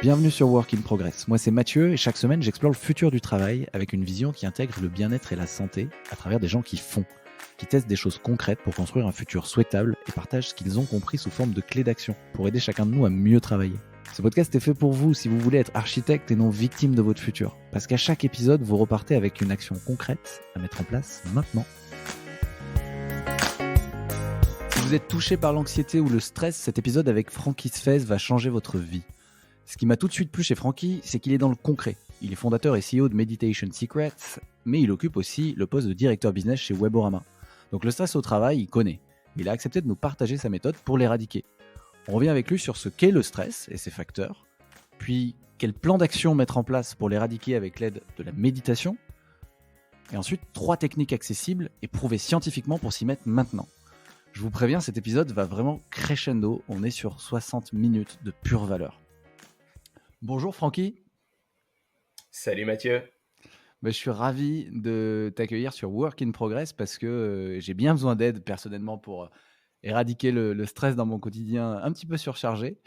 Bienvenue sur Work in Progress. Moi, c'est Mathieu et chaque semaine, j'explore le futur du travail avec une vision qui intègre le bien-être et la santé à travers des gens qui font, qui testent des choses concrètes pour construire un futur souhaitable et partagent ce qu'ils ont compris sous forme de clés d'action pour aider chacun de nous à mieux travailler. Ce podcast est fait pour vous si vous voulez être architecte et non victime de votre futur. Parce qu'à chaque épisode, vous repartez avec une action concrète à mettre en place maintenant. Si vous êtes touché par l'anxiété ou le stress, cet épisode avec Francky Sfez va changer votre vie. Ce qui m'a tout de suite plu chez Francky, c'est qu'il est dans le concret. Il est fondateur et CEO de Meditation Secrets, mais il occupe aussi le poste de directeur business chez Weborama. Donc le stress au travail, il connaît. Il a accepté de nous partager sa méthode pour l'éradiquer. On revient avec lui sur ce qu'est le stress et ses facteurs, puis quel plan d'action mettre en place pour l'éradiquer avec l'aide de la méditation, et ensuite 3 techniques accessibles et prouvées scientifiquement pour s'y mettre maintenant. Je vous préviens, cet épisode va vraiment crescendo, on est sur 60 minutes de pure valeur. Bonjour Francky. Salut Mathieu. Je suis ravi de t'accueillir sur Work in Progress parce que j'ai bien besoin d'aide personnellement pour éradiquer le stress dans mon quotidien un petit peu surchargé.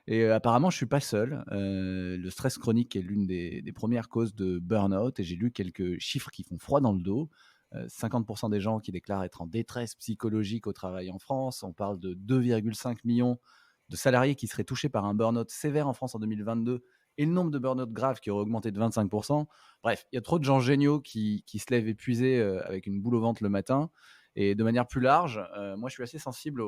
Et apparemment, je ne suis pas seul. Le stress chronique est l'une des premières causes de burn-out et j'ai lu quelques chiffres qui font froid dans le dos. 50% des gens qui déclarent être en détresse psychologique au travail en France. On parle de 2,5 millions de salariés qui seraient touchés par un burn-out sévère en France en 2022 et le nombre de burn-out graves qui aurait augmenté de 25%. Bref, il y a trop de gens géniaux qui se lèvent épuisés avec une boule au ventre le matin. Et de manière plus large, moi je suis assez sensible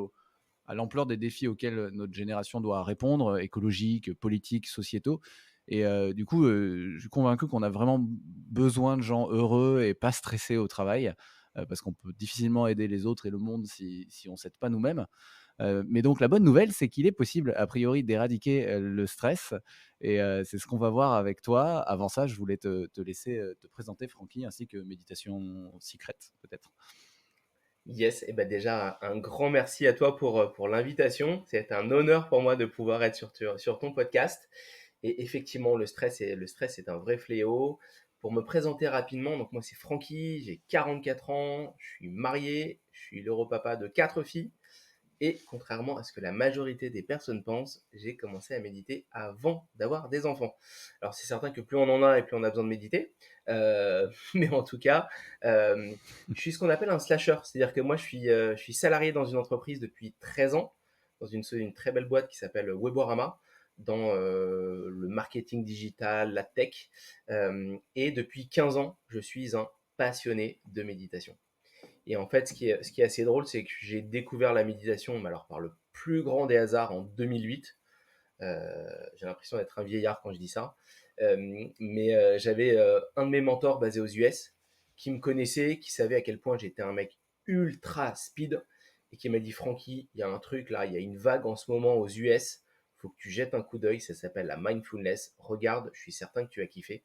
à l'ampleur des défis auxquels notre génération doit répondre, écologiques, politiques, sociétaux. Et du coup, je suis convaincu qu'on a vraiment besoin de gens heureux et pas stressés au travail, parce qu'on peut difficilement aider les autres et le monde si on ne s'aide pas nous-mêmes. Mais donc la bonne nouvelle, c'est qu'il est possible, a priori, d'éradiquer le stress. Et c'est ce qu'on va voir avec toi. Avant ça, je voulais te laisser te présenter, Francky, ainsi que Meditation Secret, peut-être. Yes, et ben déjà un grand merci à toi pour l'invitation. C'est un honneur pour moi de pouvoir être sur ton podcast. Et effectivement, le stress est un vrai fléau. Pour me présenter rapidement, donc moi c'est Francky, j'ai 44 ans, je suis marié, je suis l'europapa de 4 filles. Et contrairement à ce que la majorité des personnes pensent, j'ai commencé à méditer avant d'avoir des enfants. Alors c'est certain que plus on en a et plus on a besoin de méditer, mais en tout cas, je suis ce qu'on appelle un slasher, c'est-à-dire que moi je suis salarié dans une entreprise depuis 13 ans, dans une très belle boîte qui s'appelle Weborama, dans le marketing digital, la tech, et depuis 15 ans, je suis un passionné de méditation. Et en fait, ce qui est assez drôle, c'est que j'ai découvert la méditation, mais alors par le plus grand des hasards en 2008. J'ai l'impression d'être un vieillard quand je dis ça. Mais j'avais un de mes mentors basé aux US qui me connaissait, qui savait à quel point j'étais un mec ultra speed et qui m'a dit Francky, il y a un truc là, il y a une vague en ce moment aux US, faut que tu jettes un coup d'œil, ça s'appelle la mindfulness. Regarde, je suis certain que tu vas kiffer.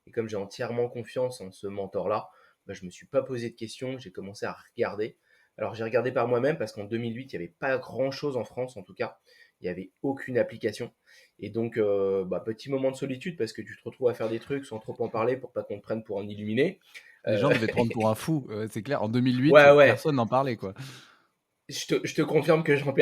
Et comme j'ai entièrement confiance en ce mentor-là, bah, je ne me suis pas posé de questions, j'ai commencé à regarder. Alors j'ai regardé par moi-même parce qu'en 2008, il n'y avait pas grand-chose en France en tout cas. Il n'y avait aucune application. Et donc, petit moment de solitude parce que tu te retrouves à faire des trucs sans trop en parler pour pas qu'on te prenne pour un illuminé. Les gens Euh, devaient te prendre pour un fou, c'est clair. En 2008, ouais, ouais, personne n'en parlait, quoi. je te confirme que j'en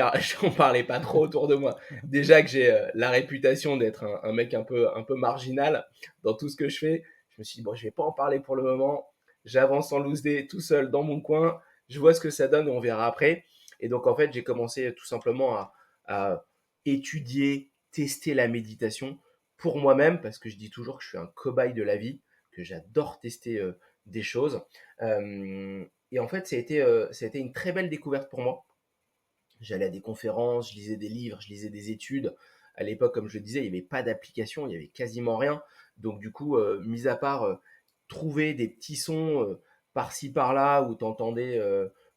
parlais pas trop autour de moi. Déjà que j'ai la réputation d'être un mec un peu marginal dans tout ce que je fais, je me suis dit, bon, je vais pas en parler pour le moment. J'avance en loose day tout seul dans mon coin. Je vois ce que ça donne et on verra après. Et donc, en fait, j'ai commencé tout simplement à étudier, tester la méditation pour moi-même parce que je dis toujours que je suis un cobaye de la vie, que j'adore tester des choses. Et en fait, ça a été une très belle découverte pour moi. J'allais à des conférences, je lisais des livres, je lisais des études. À l'époque, comme je le disais, il n'y avait pas d'application, il n'y avait quasiment rien. Donc du coup, mis à part trouver des petits sons par-ci par-là où tu entendais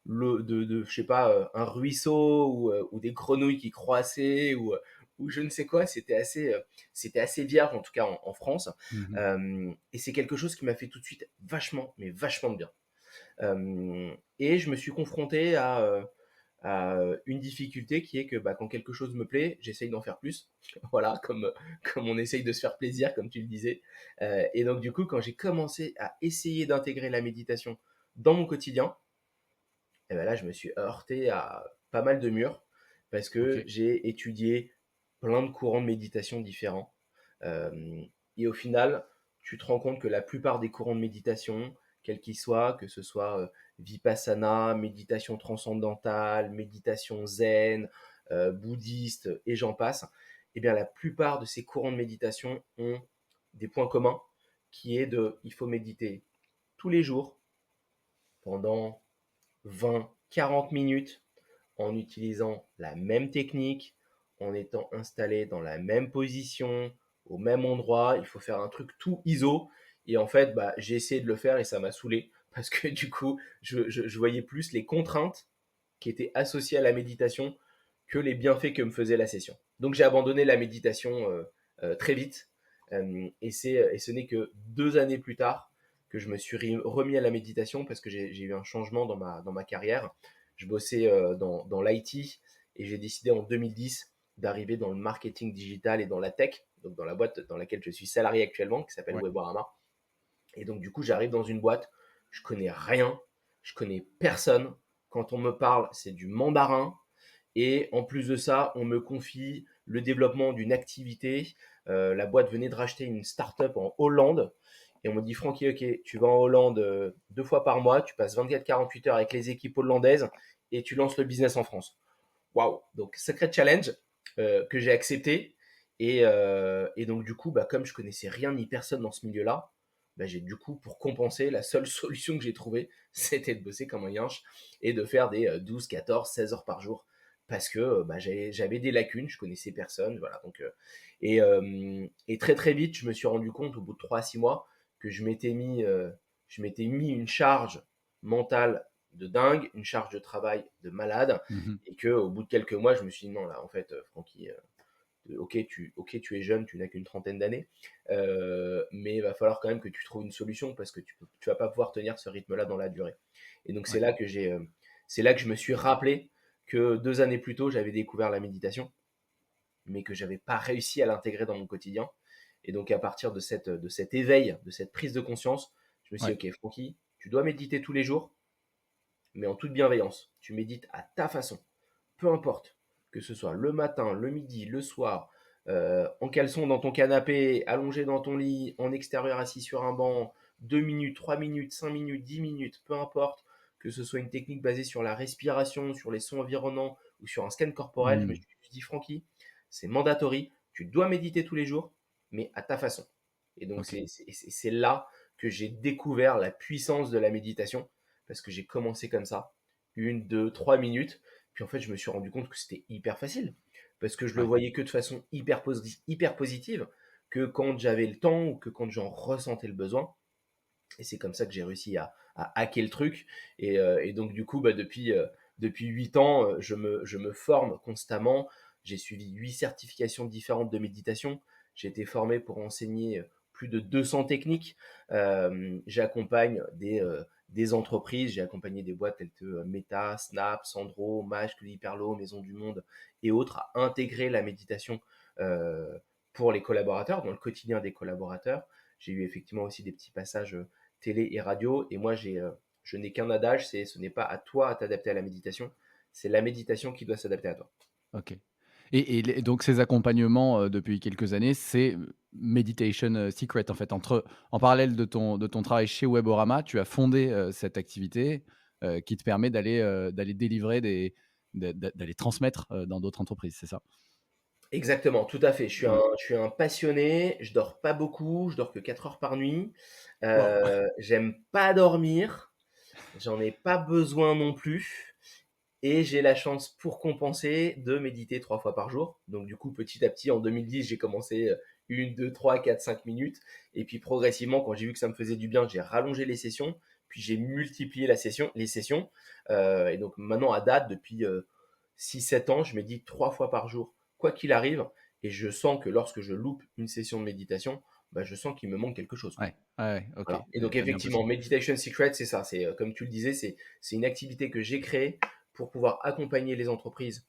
je sais pas, un ruisseau ou des grenouilles qui croissaient ou je ne sais quoi, c'était assez vierge en tout cas en France. Mhm. Et c'est quelque chose qui m'a fait tout de suite vachement, mais vachement de bien. Et je me suis confronté à une difficulté qui est que quand quelque chose me plaît, j'essaye d'en faire plus. Voilà, comme on essaye de se faire plaisir, comme tu le disais. Et donc, du coup, quand j'ai commencé à essayer d'intégrer la méditation dans mon quotidien, et ben là, je me suis heurté à pas mal de murs parce Ok. que j'ai étudié plein de courants de méditation différents. Euh, et au final, tu te rends compte que la plupart des courants de méditation, quels qu'ils soient, que ce soit Vipassana, méditation transcendantale, méditation zen, bouddhiste et j'en passe, eh bien la plupart de ces courants de méditation ont des points communs qui est il faut méditer tous les jours pendant 20-40 minutes en utilisant la même technique, en étant installé dans la même position, au même endroit. Il faut faire un truc tout ISO. Et en fait, bah, j'ai essayé de le faire et ça m'a saoulé parce que du coup, je voyais plus les contraintes qui étaient associées à la méditation que les bienfaits que me faisait la session. Donc j'ai abandonné la méditation très vite. Et ce n'est que 2 années plus tard que je me suis remis à la méditation parce que j'ai eu un changement dans ma carrière. Je bossais dans l'IT et j'ai décidé en 2010 d'arriver dans le marketing digital et dans la tech, donc dans la boîte dans laquelle je suis salarié actuellement, qui s'appelle Ouais. Weborama. Et donc du coup, j'arrive dans une boîte, je connais rien, je connais personne. Quand on me parle, c'est du mandarin. Et en plus de ça, on me confie le développement d'une activité. La boîte venait de racheter une start-up en Hollande. Et on me dit, Francky, ok, tu vas en Hollande 2 fois par mois, tu passes 24-48 heures avec les équipes hollandaises et tu lances le business en France. Waouh! Donc, sacré challenge que j'ai accepté. Et donc, du coup, bah, comme je connaissais rien ni personne dans ce milieu-là, bah, j'ai du coup, pour compenser, la seule solution que j'ai trouvée, c'était de bosser comme un yinche et de faire des 12, 14, 16 heures par jour. Parce que bah, j'avais des lacunes, je connaissais personne. Voilà, donc, et très très vite, je me suis rendu compte au bout de 3 à 6 mois que je m'étais mis une charge mentale de dingue, une charge de travail de malade Mhm. et que au bout de quelques mois, je me suis dit non là, en fait, Francky, ok, tu es jeune, tu n'as qu'une trentaine d'années, mais il va falloir quand même que tu trouves une solution parce que tu vas pas pouvoir tenir ce rythme-là dans la durée. Et donc Ouais. c'est là que je me suis rappelé que 2 années plus tôt, j'avais découvert la méditation, mais que j'avais pas réussi à l'intégrer dans mon quotidien. Et donc à partir de cet éveil, de cette prise de conscience, je me suis Ouais. dit ok, Francky, tu dois méditer tous les jours, mais en toute bienveillance. Tu médites à ta façon, peu importe, que ce soit le matin, le midi, le soir, en caleçon dans ton canapé, allongé dans ton lit, en extérieur assis sur un banc, 2 minutes, 3 minutes, 5 minutes, 10 minutes, peu importe, que ce soit une technique basée sur la respiration, sur les sons environnants ou sur un scan corporel, je me Mhm. suis dit, Francky, c'est mandatory, tu dois méditer tous les jours, mais à ta façon. Et donc Ok. c'est là que j'ai découvert la puissance de la méditation, parce que j'ai commencé comme ça, 1, 2, 3 minutes, puis en fait, je me suis rendu compte que c'était hyper facile. Parce que je le Ouais. voyais que de façon hyper positive, que quand j'avais le temps ou que quand j'en ressentais le besoin. Et c'est comme ça que j'ai réussi à hacker le truc. Et donc, du coup, bah, depuis 8 ans, je me forme constamment. J'ai suivi 8 certifications différentes de méditation. J'ai été formé pour enseigner plus de 200 techniques. J'accompagne des entreprises, j'ai accompagné des boîtes telles que Meta, Snap, Sandro, Maj, Hyperlo, Maison du Monde et autres à intégrer la méditation euh, pour les collaborateurs, dans le quotidien des collaborateurs. J'ai eu effectivement aussi des petits passages télé et radio. Et moi, je n'ai qu'un adage, c'est ce n'est pas à toi à t'adapter à la méditation, c'est la méditation qui doit s'adapter à toi. OK. Et donc ces accompagnements, depuis quelques années, c'est Meditation, Secret en fait, en parallèle de ton travail chez Weborama, tu as fondé, cette activité, qui te permet d'aller délivrer d'aller transmettre, dans d'autres entreprises, c'est ça? Exactement, tout à fait. Ouais. Je suis un passionné, je dors pas beaucoup, je dors que 4 heures par nuit. Waouh! J'aime pas dormir, j'en ai pas besoin non plus. Et j'ai la chance pour compenser de méditer 3 fois par jour. Donc du coup, petit à petit, en 2010, j'ai commencé 1, 2, 3, 4, 5 minutes. Et puis progressivement, quand j'ai vu que ça me faisait du bien, j'ai rallongé les sessions. Puis j'ai multiplié les sessions. Et donc maintenant, à date, depuis 6-7 ans, je médite 3 fois par jour, quoi qu'il arrive. Et je sens que lorsque je loupe une session de méditation, bah, je sens qu'il me manque quelque chose, quoi. Ouais, ouais, ouais, OK, Voilà. Et donc c'est bien effectivement, possible. Meditation Secret, c'est ça. C'est comme tu le disais, c'est une activité que j'ai créée pour pouvoir accompagner les entreprises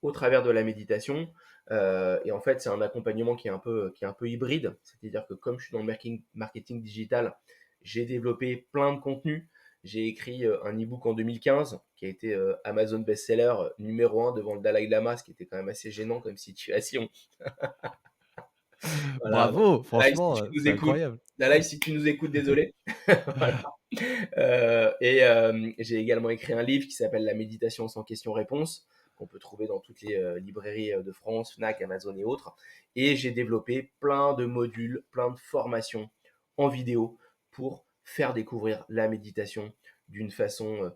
au travers de la méditation. Et en fait, c'est un accompagnement qui est un peu hybride. C'est-à-dire que comme je suis dans le marketing digital, j'ai développé plein de contenus. J'ai écrit un e-book en 2015 qui a été Amazon best-seller numéro 1 devant le Dalai Lama, ce qui était quand même assez gênant comme situation. Voilà, donc Bravo, Laïs, si franchement, tu nous c'est écoutes, incroyable. Laïs, si tu nous écoutes, désolé. Voilà. J'ai également écrit un livre qui s'appelle La méditation sans questions-réponses, qu'on peut trouver dans toutes les librairies de France, Fnac, Amazon et autres. Et j'ai développé plein de modules, plein de formations en vidéo pour faire découvrir la méditation d'une façon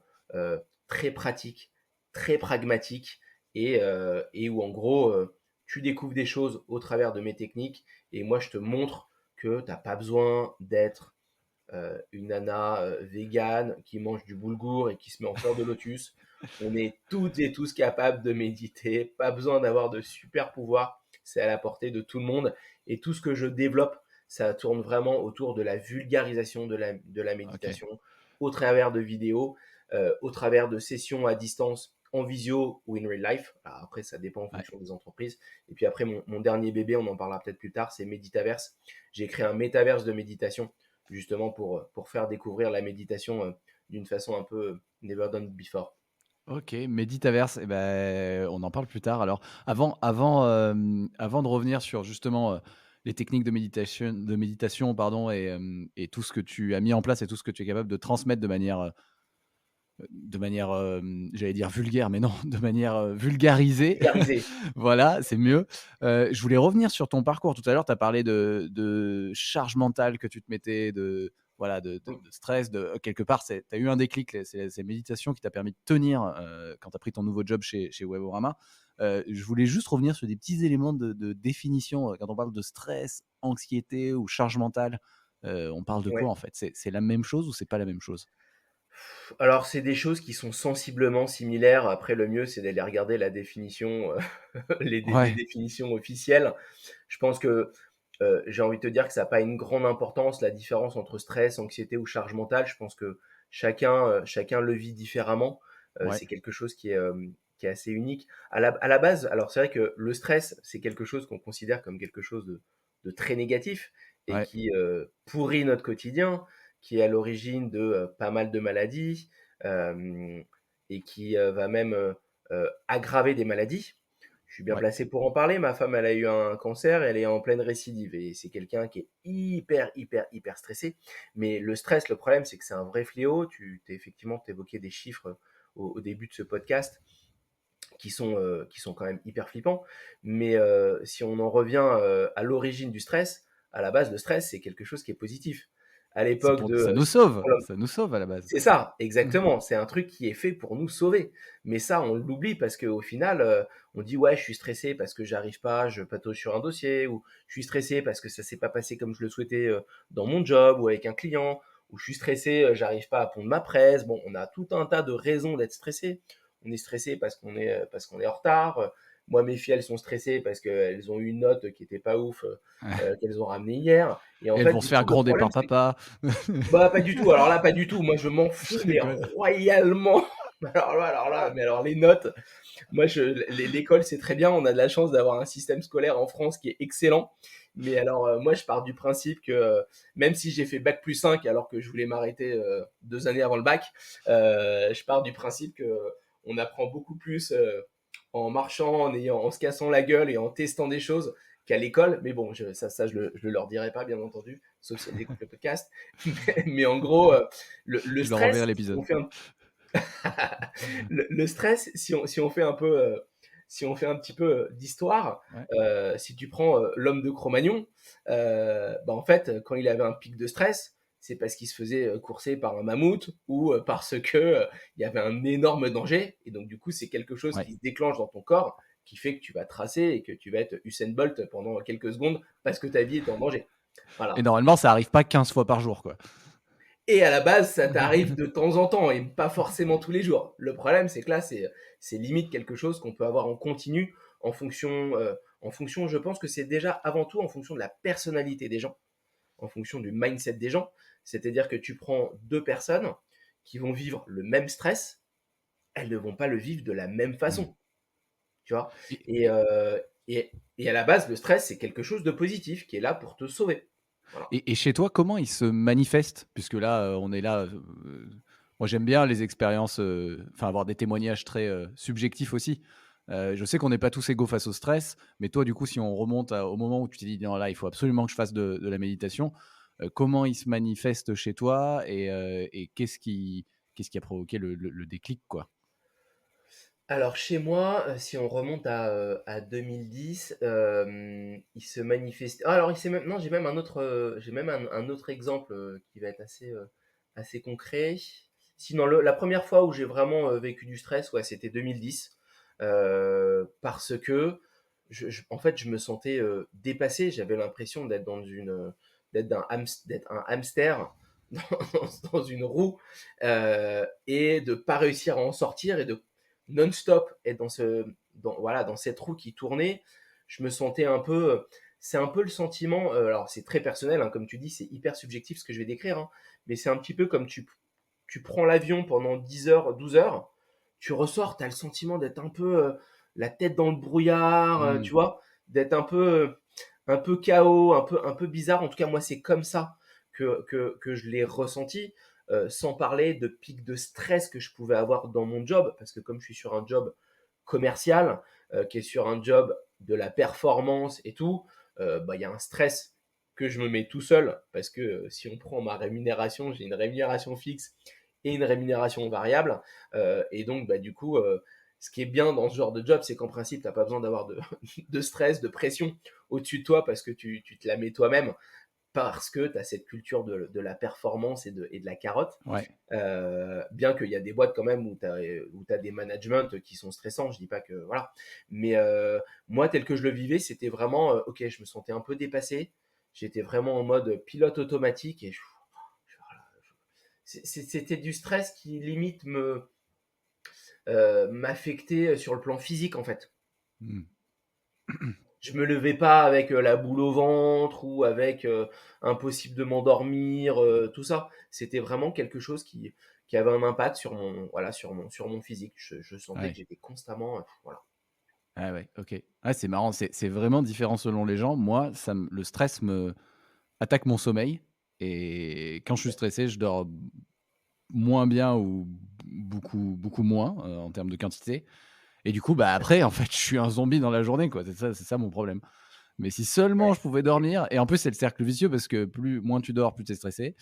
très pratique, très pragmatique et où en gros, tu découvres des choses au travers de mes techniques et moi je te montre que tu n'as pas besoin d'être une nana végane qui mange du boulgour et qui se met en fleur de lotus. On est toutes et tous capables de méditer, pas besoin d'avoir de super pouvoirs, c'est à la portée de tout le monde. Et tout ce que je développe, ça tourne vraiment autour de la vulgarisation de la OK, méditation, au travers de vidéos, au travers de sessions à distance, en visio ou in real life. Alors après, ça dépend en ouais. fonction des entreprises. Et puis après, mon dernier bébé, on en parlera peut-être plus tard, c'est Meditaverse. J'ai créé un métaverse de méditation justement pour faire découvrir la méditation d'une façon un peu never done before. OK, Méditaverse et ben, on en parle plus tard. Alors avant de revenir sur justement, les techniques de méditation pardon et tout ce que tu as mis en place et tout ce que tu es capable de transmettre de manière, j'allais dire vulgaire, mais non, de manière, vulgarisée. Vulgariser. Voilà, c'est mieux. Je voulais revenir sur ton parcours. Tout à l'heure, tu as parlé de charge mentale que tu te mettais, de voilà, de stress, quelque part, tu as eu un déclic, c'est ces méditations qui t'a permis de tenir, quand tu as pris ton nouveau job chez Weborama. Je voulais juste revenir sur des petits éléments de définition, quand on parle de stress, anxiété ou charge mentale, on parle de quoi Ouais. en fait? C'est la même chose ou c'est pas la même chose? Alors, c'est des choses qui sont sensiblement similaires. Après, le mieux, c'est d'aller regarder la définition, les Ouais, définitions officielles. Je pense que j'ai envie de te dire que ça n'a pas une grande importance, la différence entre stress, anxiété ou charge mentale. Je pense que chacun le vit différemment. ouais, C'est quelque chose qui est assez unique. À la base, alors c'est vrai que le stress, c'est quelque chose qu'on considère comme quelque chose de très négatif et ouais, qui pourrit notre quotidien, qui est à l'origine de pas mal de maladies euh, et qui va même aggraver des maladies. Je suis bien ouais, placé pour en parler. Ma femme, elle a eu un cancer, elle est en pleine récidive et c'est quelqu'un qui est hyper, hyper, hyper stressé. Mais le stress, le problème, c'est que c'est un vrai fléau. Effectivement, tu évoquais des chiffres au début de ce podcast qui sont quand même hyper flippants. Mais si on en revient à l'origine du stress, à la base, le stress, c'est quelque chose qui est positif. À c'est l'époque pour de ça nous sauve à la base. c'est ça, Mmh. exactement. C'est un truc qui est fait pour nous sauver. Mais ça, on l'oublie parce qu'au final, on dit ouais, je suis stressé parce que j'arrive pas, je patauge sur un dossier, ou je suis stressé parce que ça s'est pas passé comme je le souhaitais dans mon job ou avec un client, ou je suis stressé, j'arrive pas à pondre ma presse. Bon, on a tout un tas de raisons d'être stressé. On est stressé parce qu'on est en retard. Moi, mes filles, elles sont stressées parce qu'elles ont eu une note qui était pas ouf, qu'elles ont ramenée hier. Et en Et elles fait, vont se du faire coup, le gronder problème, par c'est papa. bah, pas du tout. Alors là, pas du tout. Moi, je m'en fous, Je mais rigole. royalement. Mais alors les notes, moi, l'école, c'est très bien. On a de la chance d'avoir un système scolaire en France qui est excellent. Mais alors, moi, je pars du principe que même si j'ai fait bac plus 5 alors que je voulais m'arrêter 2 années avant le bac, je pars du principe que on apprend beaucoup plus en marchant, en se cassant la gueule et en testant des choses qu'à l'école. Mais bon, je le leur dirai pas, bien entendu, sauf si elles écoutent le podcast. Mais en gros, le Je leur enverrai stress, si l'épisode. on fait le stress, si on fait un peu, si on fait un petit peu d'histoire, Ouais, si tu prends l'homme de Cro-Magnon, bah en fait, quand il avait un pic de stress, c'est parce qu'il se faisait courser par un mammouth ou parce que il y avait un énorme danger. Et donc, du coup, c'est quelque chose ouais. qui se déclenche dans ton corps qui fait que tu vas tracer et que tu vas être Usain Bolt pendant quelques secondes parce que ta vie est en danger. Et Voilà. normalement, ça arrive pas 15 fois par jour, quoi. Et à la base, ça t'arrive de temps en temps et pas forcément tous les jours. Le problème, c'est que là, c'est limite quelque chose qu'on peut avoir en continu en fonction, je pense que c'est déjà avant tout en fonction de la personnalité des gens, en fonction du mindset des gens. C'est-à-dire que tu prends deux personnes qui vont vivre le même stress, elles ne vont pas le vivre de la même Mmh. façon, tu vois. Et Et, et à la base, le stress, c'est quelque chose de positif qui est là pour te sauver. Voilà. et chez toi, comment il se manifeste? Puisque là, on est là, moi j'aime bien les expériences, enfin avoir des témoignages très, subjectifs aussi. Je sais qu'on n'est pas tous égaux face au stress, mais toi, du coup, si on remonte au moment où tu t'es dit: «Non, là, il faut absolument que je fasse de la méditation», comment il se manifeste chez toi et qu'est-ce qui a provoqué le déclic, quoi? Alors chez moi, si on remonte à 2010, il se manifeste alors il s'est même non, j'ai même un autre exemple, qui va être assez concret. Sinon la première fois où j'ai vraiment, vécu du stress, ouais, c'était 2010, parce que en fait, je me sentais, dépassé. J'avais l'impression d'être un hamster dans dans une roue, et de pas réussir à en sortir et de non-stop être voilà, dans cette roue qui tournait. Je me sentais un peu. C'est un peu le sentiment. Alors, c'est très personnel, hein, comme tu dis, c'est hyper subjectif ce que je vais décrire, hein, mais c'est un petit peu comme tu prends l'avion pendant 10 heures, 12 heures, tu ressors, tu as le sentiment d'être un peu la tête dans le brouillard, Mmh. tu vois, d'être un peu chaos, un peu bizarre. En tout cas, moi, c'est comme ça que je l'ai ressenti, sans parler de pics de stress que je pouvais avoir dans mon job, parce que comme je suis sur un job commercial, qui est sur un job de la performance et tout, bah, il y a un stress que je me mets tout seul, parce que si on prend ma rémunération, j'ai une rémunération fixe et une rémunération variable, et donc bah, du coup, ce qui est bien dans ce genre de job, c'est qu'en principe, tu n'as pas besoin d'avoir de stress, de pression au-dessus de toi, parce que tu te la mets toi-même, parce que tu as cette culture de la performance et de la carotte. Ouais. Bien qu'il y a des boîtes quand même où tu as des managements qui sont stressants, je dis pas que voilà. Mais moi, tel que je le vivais, c'était vraiment, ok, je me sentais un peu dépassé. J'étais vraiment en mode pilote automatique et voilà, c'était du stress qui limite m'affectait sur le plan physique en fait. Mmh. Je me levais pas avec la boule au ventre ou avec impossible de m'endormir, tout ça. C'était vraiment quelque chose qui avait un impact sur voilà, sur mon physique. Je sentais que Ouais. j'étais constamment, voilà. Ah ouais, OK. Ah, c'est marrant, c'est vraiment différent selon les gens. Moi, le stress me attaque mon sommeil et quand je suis stressé, je dors moins bien ou beaucoup moins, en termes de quantité et du coup, bah, après, en fait, je suis un zombie dans la journée, quoi. C'est ça mon problème. Mais si seulement je pouvais dormir et en plus, c'est le cercle vicieux parce que moins tu dors, plus tu es stressé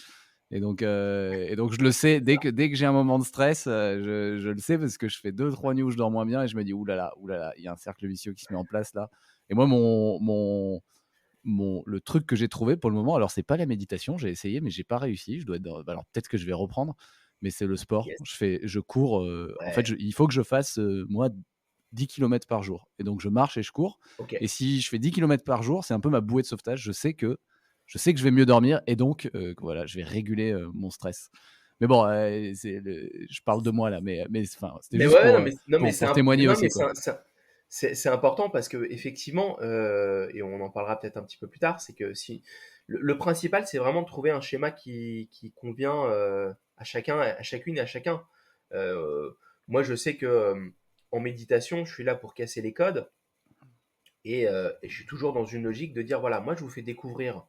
et donc je le sais dès que j'ai un moment de stress, je le sais parce que je fais 2-3 nuits où je dors moins bien et je me dis: «Ouh là là, ouh là là, il y a un cercle vicieux qui se met en place là» et moi le truc que j'ai trouvé pour le moment, alors c'est pas la méditation, j'ai essayé mais j'ai pas réussi, je dois être dans alors peut-être que je vais reprendre, mais c'est le sport. Yes, Je cours, en fait, ouais, il faut que je fasse, moi 10 kilomètres par jour et donc je marche et je cours OK. et si je fais 10 kilomètres par jour, c'est un peu ma bouée de sauvetage. Je sais que je vais mieux dormir et donc que voilà, je vais réguler, mon stress. Mais bon, je parle de moi là, mais enfin, c'était Mais juste ouais, pour, non, mais pour témoigner non, mais aussi, quoi. c'est important parce que effectivement, et on en parlera peut-être un petit peu plus tard, c'est que si le principal, c'est vraiment de trouver un schéma qui convient à chacun, à chacune et à chacun. Euh, Moi, je sais que en méditation, je suis là pour casser les codes et je suis toujours dans une logique de dire voilà, moi, je vous fais découvrir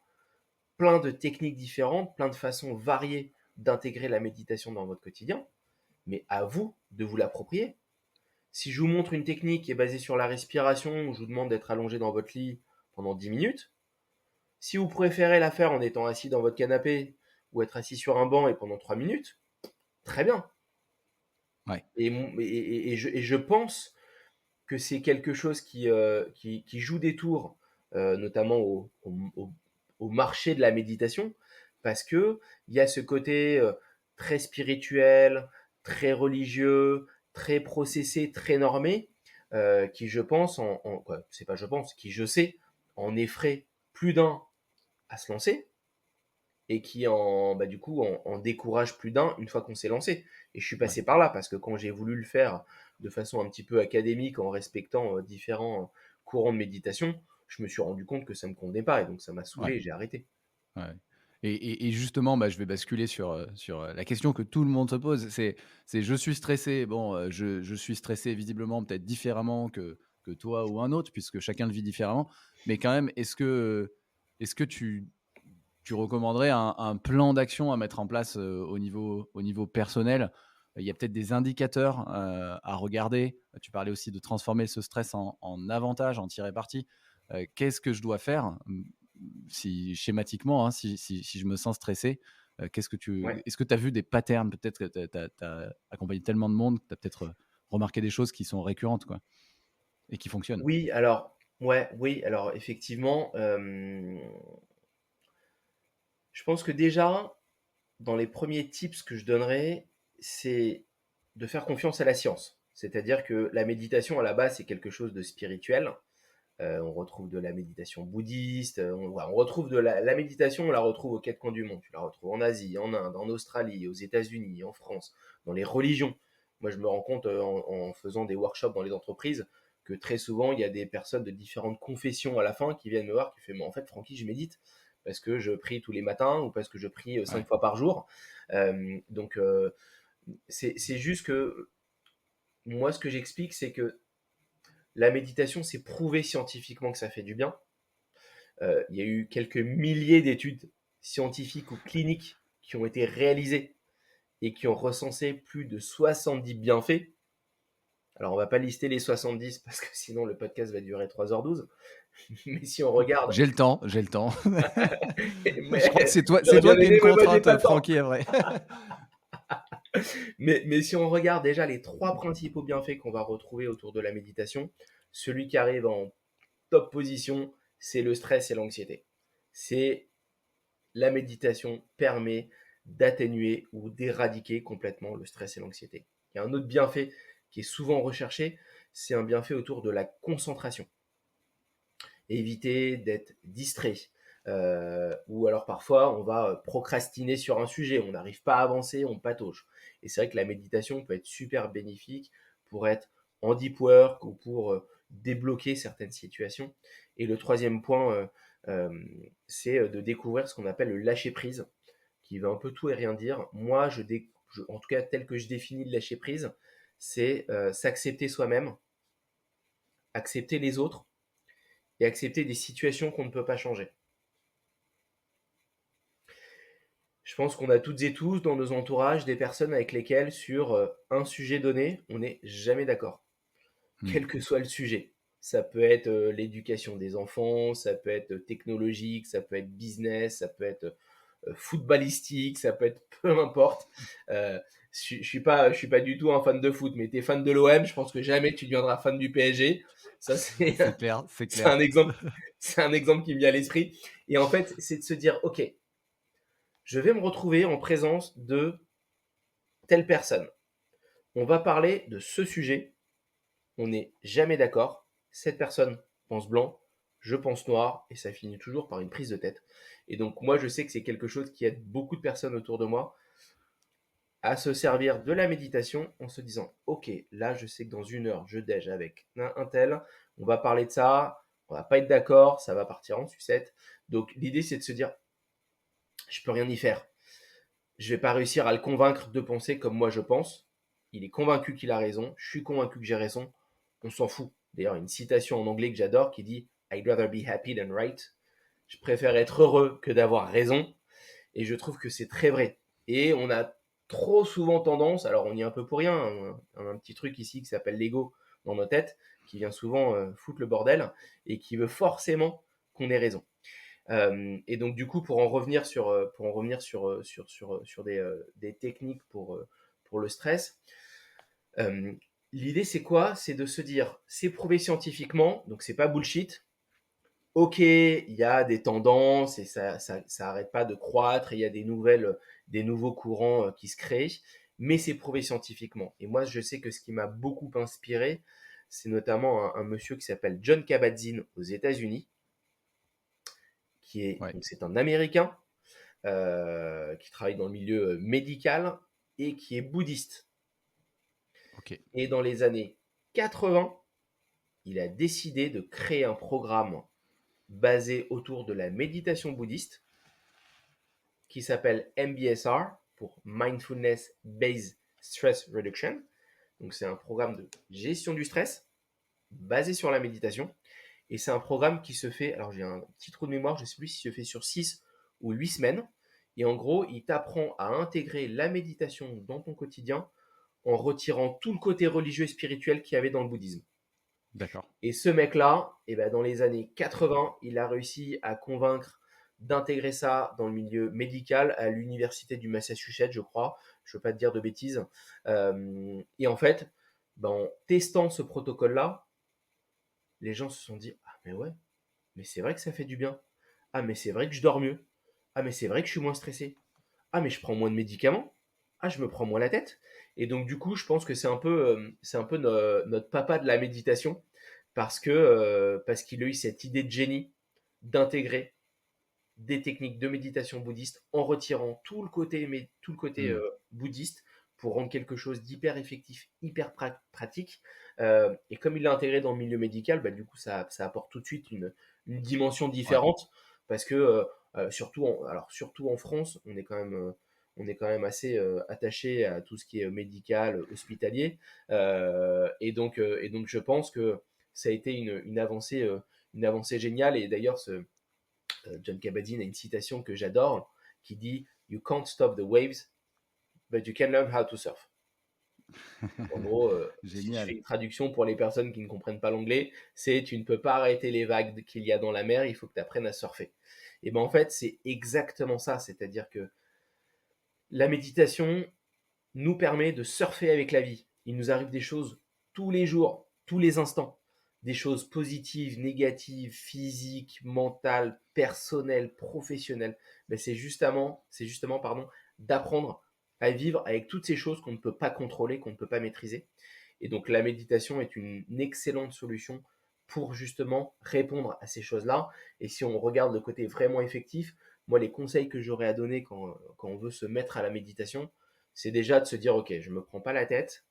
plein de techniques différentes, plein de façons variées d'intégrer la méditation dans votre quotidien, mais à vous de vous l'approprier. Si je vous montre une technique qui est basée sur la respiration, où je vous demande d'être allongé dans votre lit pendant 10 minutes, si vous préférez la faire en étant assis dans votre canapé ou être assis sur un banc et pendant 3 minutes, très bien. Ouais. Et je pense que c'est quelque chose qui joue des tours, notamment au marché de la méditation, parce que il y a ce côté très spirituel, très religieux, très processé, très normé, qui je pense, quoi, c'est pas je pense, qui je sais, en effraie plus d'un à se lancer et qui bah, du coup en décourage plus d'un une fois qu'on s'est lancé. Et je suis Ouais. passé par là parce que quand j'ai voulu le faire de façon un petit peu académique en respectant différents courants de méditation, je me suis rendu compte que ça me convenait pas et donc ça m'a Ouais. saoulé et j'ai arrêté. Ouais et justement, bah, je vais basculer sur la question que tout le monde se pose. C'est: «Je suis stressé». Bon, je suis stressé visiblement peut-être différemment que toi ou un autre puisque chacun le vit différemment. Mais quand même, est-ce que tu recommanderais un plan d'action à mettre en place, au niveau personnel Il y a peut-être des indicateurs, à regarder. Tu parlais aussi de transformer ce stress en avantage, en tirer parti. Qu'est-ce que je dois faire, si schématiquement, hein, si je me sens stressé, Ouais. est-ce que tu as vu des patterns? Peut-être que tu as accompagné tellement de monde que tu as peut-être, remarqué des choses qui sont récurrentes, quoi, et qui fonctionnent? Oui, alors ouais, oui, alors effectivement, je pense que déjà, dans les premiers tips que je donnerais, c'est de faire confiance à la science. C'est-à-dire que la méditation, à la base, c'est quelque chose de spirituel. On retrouve de la méditation bouddhiste, on retrouve de la méditation, on la retrouve aux quatre coins du monde. Tu la retrouves en Asie, en Inde, en Australie, aux États-Unis, en France, dans les religions. Moi, je me rends compte en faisant des workshops dans les entreprises que très souvent, il y a des personnes de différentes confessions à la fin qui viennent me voir, qui font, mais en fait, Francky, je médite parce que je prie tous les matins ou parce que je prie cinq Ouais. fois par jour. Donc, c'est juste que moi, ce que j'explique, c'est que la méditation, c'est prouvé scientifiquement que ça fait du bien. Il y a eu quelques milliers d'études scientifiques ou cliniques qui ont été réalisées et qui ont recensé plus de 70 bienfaits. Alors, on va pas lister les 70 parce que sinon le podcast va durer 3h12. Mais si on regarde, J'ai le temps, j'ai le temps. Je crois que mais, c'est j'aurais bien toi qui as aimé, une mais moi j'ai contrainte, pas le temps. Francky, vrai. Mais si on regarde déjà les trois principaux bienfaits qu'on va retrouver autour de la méditation, celui qui arrive en top position, c'est le stress et l'anxiété. C'est la méditation permet d'atténuer ou d'éradiquer complètement le stress et l'anxiété. Il y a un autre bienfait qui est souvent recherché, c'est un bienfait autour de la concentration. Éviter d'être distrait. Ou alors parfois on va procrastiner sur un sujet, on n'arrive pas à avancer, on patauge. Et c'est vrai que la méditation peut être super bénéfique pour être en deep work ou pour débloquer certaines situations. Et le troisième point, c'est de découvrir ce qu'on appelle le lâcher prise, qui veut un peu tout et rien dire. Moi, en tout cas tel que je définis le lâcher prise, c'est s'accepter soi-même, accepter les autres et accepter des situations qu'on ne peut pas changer. Je pense qu'on a toutes et tous dans nos entourages des personnes avec lesquelles sur un sujet donné, on n'est jamais d'accord, Mmh. quel que soit le sujet. Ça peut être l'éducation des enfants, ça peut être technologique, ça peut être business, ça peut être footballistique, ça peut être peu importe. Je suis pas du tout un fan de foot, mais tu es fan de l'OM, je pense que jamais tu deviendras fan du PSG. Ça, c'est C'est clair, c'est c'est clair. un exemple, c'est un exemple qui me vient à l'esprit. Et en fait, c'est de se dire, ok, je vais me retrouver en présence de telle personne. On va parler de ce sujet. On n'est jamais d'accord. Cette personne pense blanc, je pense noir, et ça finit toujours par une prise de tête. Et donc, moi, je sais que c'est quelque chose qui aide beaucoup de personnes autour de moi à se servir de la méditation en se disant, ok, là, je sais que dans 1 heure, je déj avec un tel, on va parler de ça, on va pas être d'accord, ça va partir en sucette. Donc, l'idée, c'est de se dire, je peux rien y faire. Je vais pas réussir à le convaincre de penser comme moi je pense. Il est convaincu qu'il a raison. Je suis convaincu que j'ai raison. On s'en fout. D'ailleurs, une citation en anglais que j'adore qui dit I'd rather be happy than right. Je préfère être heureux que d'avoir raison. Et je trouve que c'est très vrai. Et on a trop souvent tendance, alors on y est un peu pour rien, un petit truc ici qui s'appelle l'ego dans nos têtes, qui vient souvent foutre le bordel et qui veut forcément qu'on ait raison. Et donc du coup, pour en revenir sur des techniques pour le stress, euh, l'idée c'est quoi? C'est de se dire, c'est prouvé scientifiquement, donc c'est pas bullshit. Ok, il y a des tendances et ça arrête pas de croître, et il y a des nouveaux courants qui se créent, mais c'est prouvé scientifiquement. Et moi, je sais que ce qui m'a beaucoup inspiré, c'est notamment un monsieur qui s'appelle John Kabat-Zinn aux États-Unis, Ouais, donc c'est un Américain qui travaille dans le milieu médical et qui est bouddhiste. OK. Et dans les années 80, il a décidé de créer un programme basé autour de la méditation bouddhiste qui s'appelle MBSR pour Mindfulness Based Stress Reduction. Donc c'est un programme de gestion du stress basé sur la méditation. Et c'est un programme qui se fait, alors j'ai un petit trou de mémoire, je ne sais plus si se fait sur 6 ou 8 semaines. Et en gros, il t'apprend à intégrer la méditation dans ton quotidien en retirant tout le côté religieux et spirituel qu'il y avait dans le bouddhisme. D'accord. Et ce mec-là, eh ben, dans les années 80, il a réussi à convaincre d'intégrer ça dans le milieu médical à l'université du Massachusetts, je crois. Je ne veux pas te dire de bêtises. Et en fait, ben, en testant ce protocole-là, les gens se sont dit, ah mais ouais, mais c'est vrai que ça fait du bien. Ah mais c'est vrai que je dors mieux. Ah mais c'est vrai que je suis moins stressé. Ah mais je prends moins de médicaments. Ah je me prends moins la tête. Et donc du coup, je pense que c'est un peu notre papa de la méditation parce qu'il a eu cette idée de génie d'intégrer des techniques de méditation bouddhiste en retirant tout le côté Mmh. bouddhiste pour rendre quelque chose d'hyper effectif, hyper pratique. Et comme il l'a intégré dans le milieu médical, bah, du coup, ça apporte tout de suite une dimension Ouais. différente parce que surtout en France, on est quand même assez attaché à tout ce qui est médical, hospitalier. Et donc, je pense que ça a été une avancée géniale. Et d'ailleurs, John Kabat-Zinn a une citation que j'adore qui dit You can't stop the waves, but you can learn how to surf. En gros, si je fais Génial. une traduction pour les personnes qui ne comprennent pas l'anglais, c'est tu ne peux pas arrêter les vagues qu'il y a dans la mer, il faut que tu apprennes à surfer. Et ben en fait, c'est exactement ça, c'est-à-dire que la méditation nous permet de surfer avec la vie. Il nous arrive des choses tous les jours, tous les instants. Des choses positives, négatives, physiques, mentales, personnelles, professionnelles. Mais c'est justement pardon, d'apprendre à vivre avec toutes ces choses qu'on ne peut pas contrôler, qu'on ne peut pas maîtriser. Et donc la méditation est une excellente solution pour justement répondre à ces choses-là. Et si on regarde le côté vraiment effectif, moi les conseils que j'aurais à donner quand on veut se mettre à la méditation, c'est déjà de se dire, ok, je me prends pas la tête,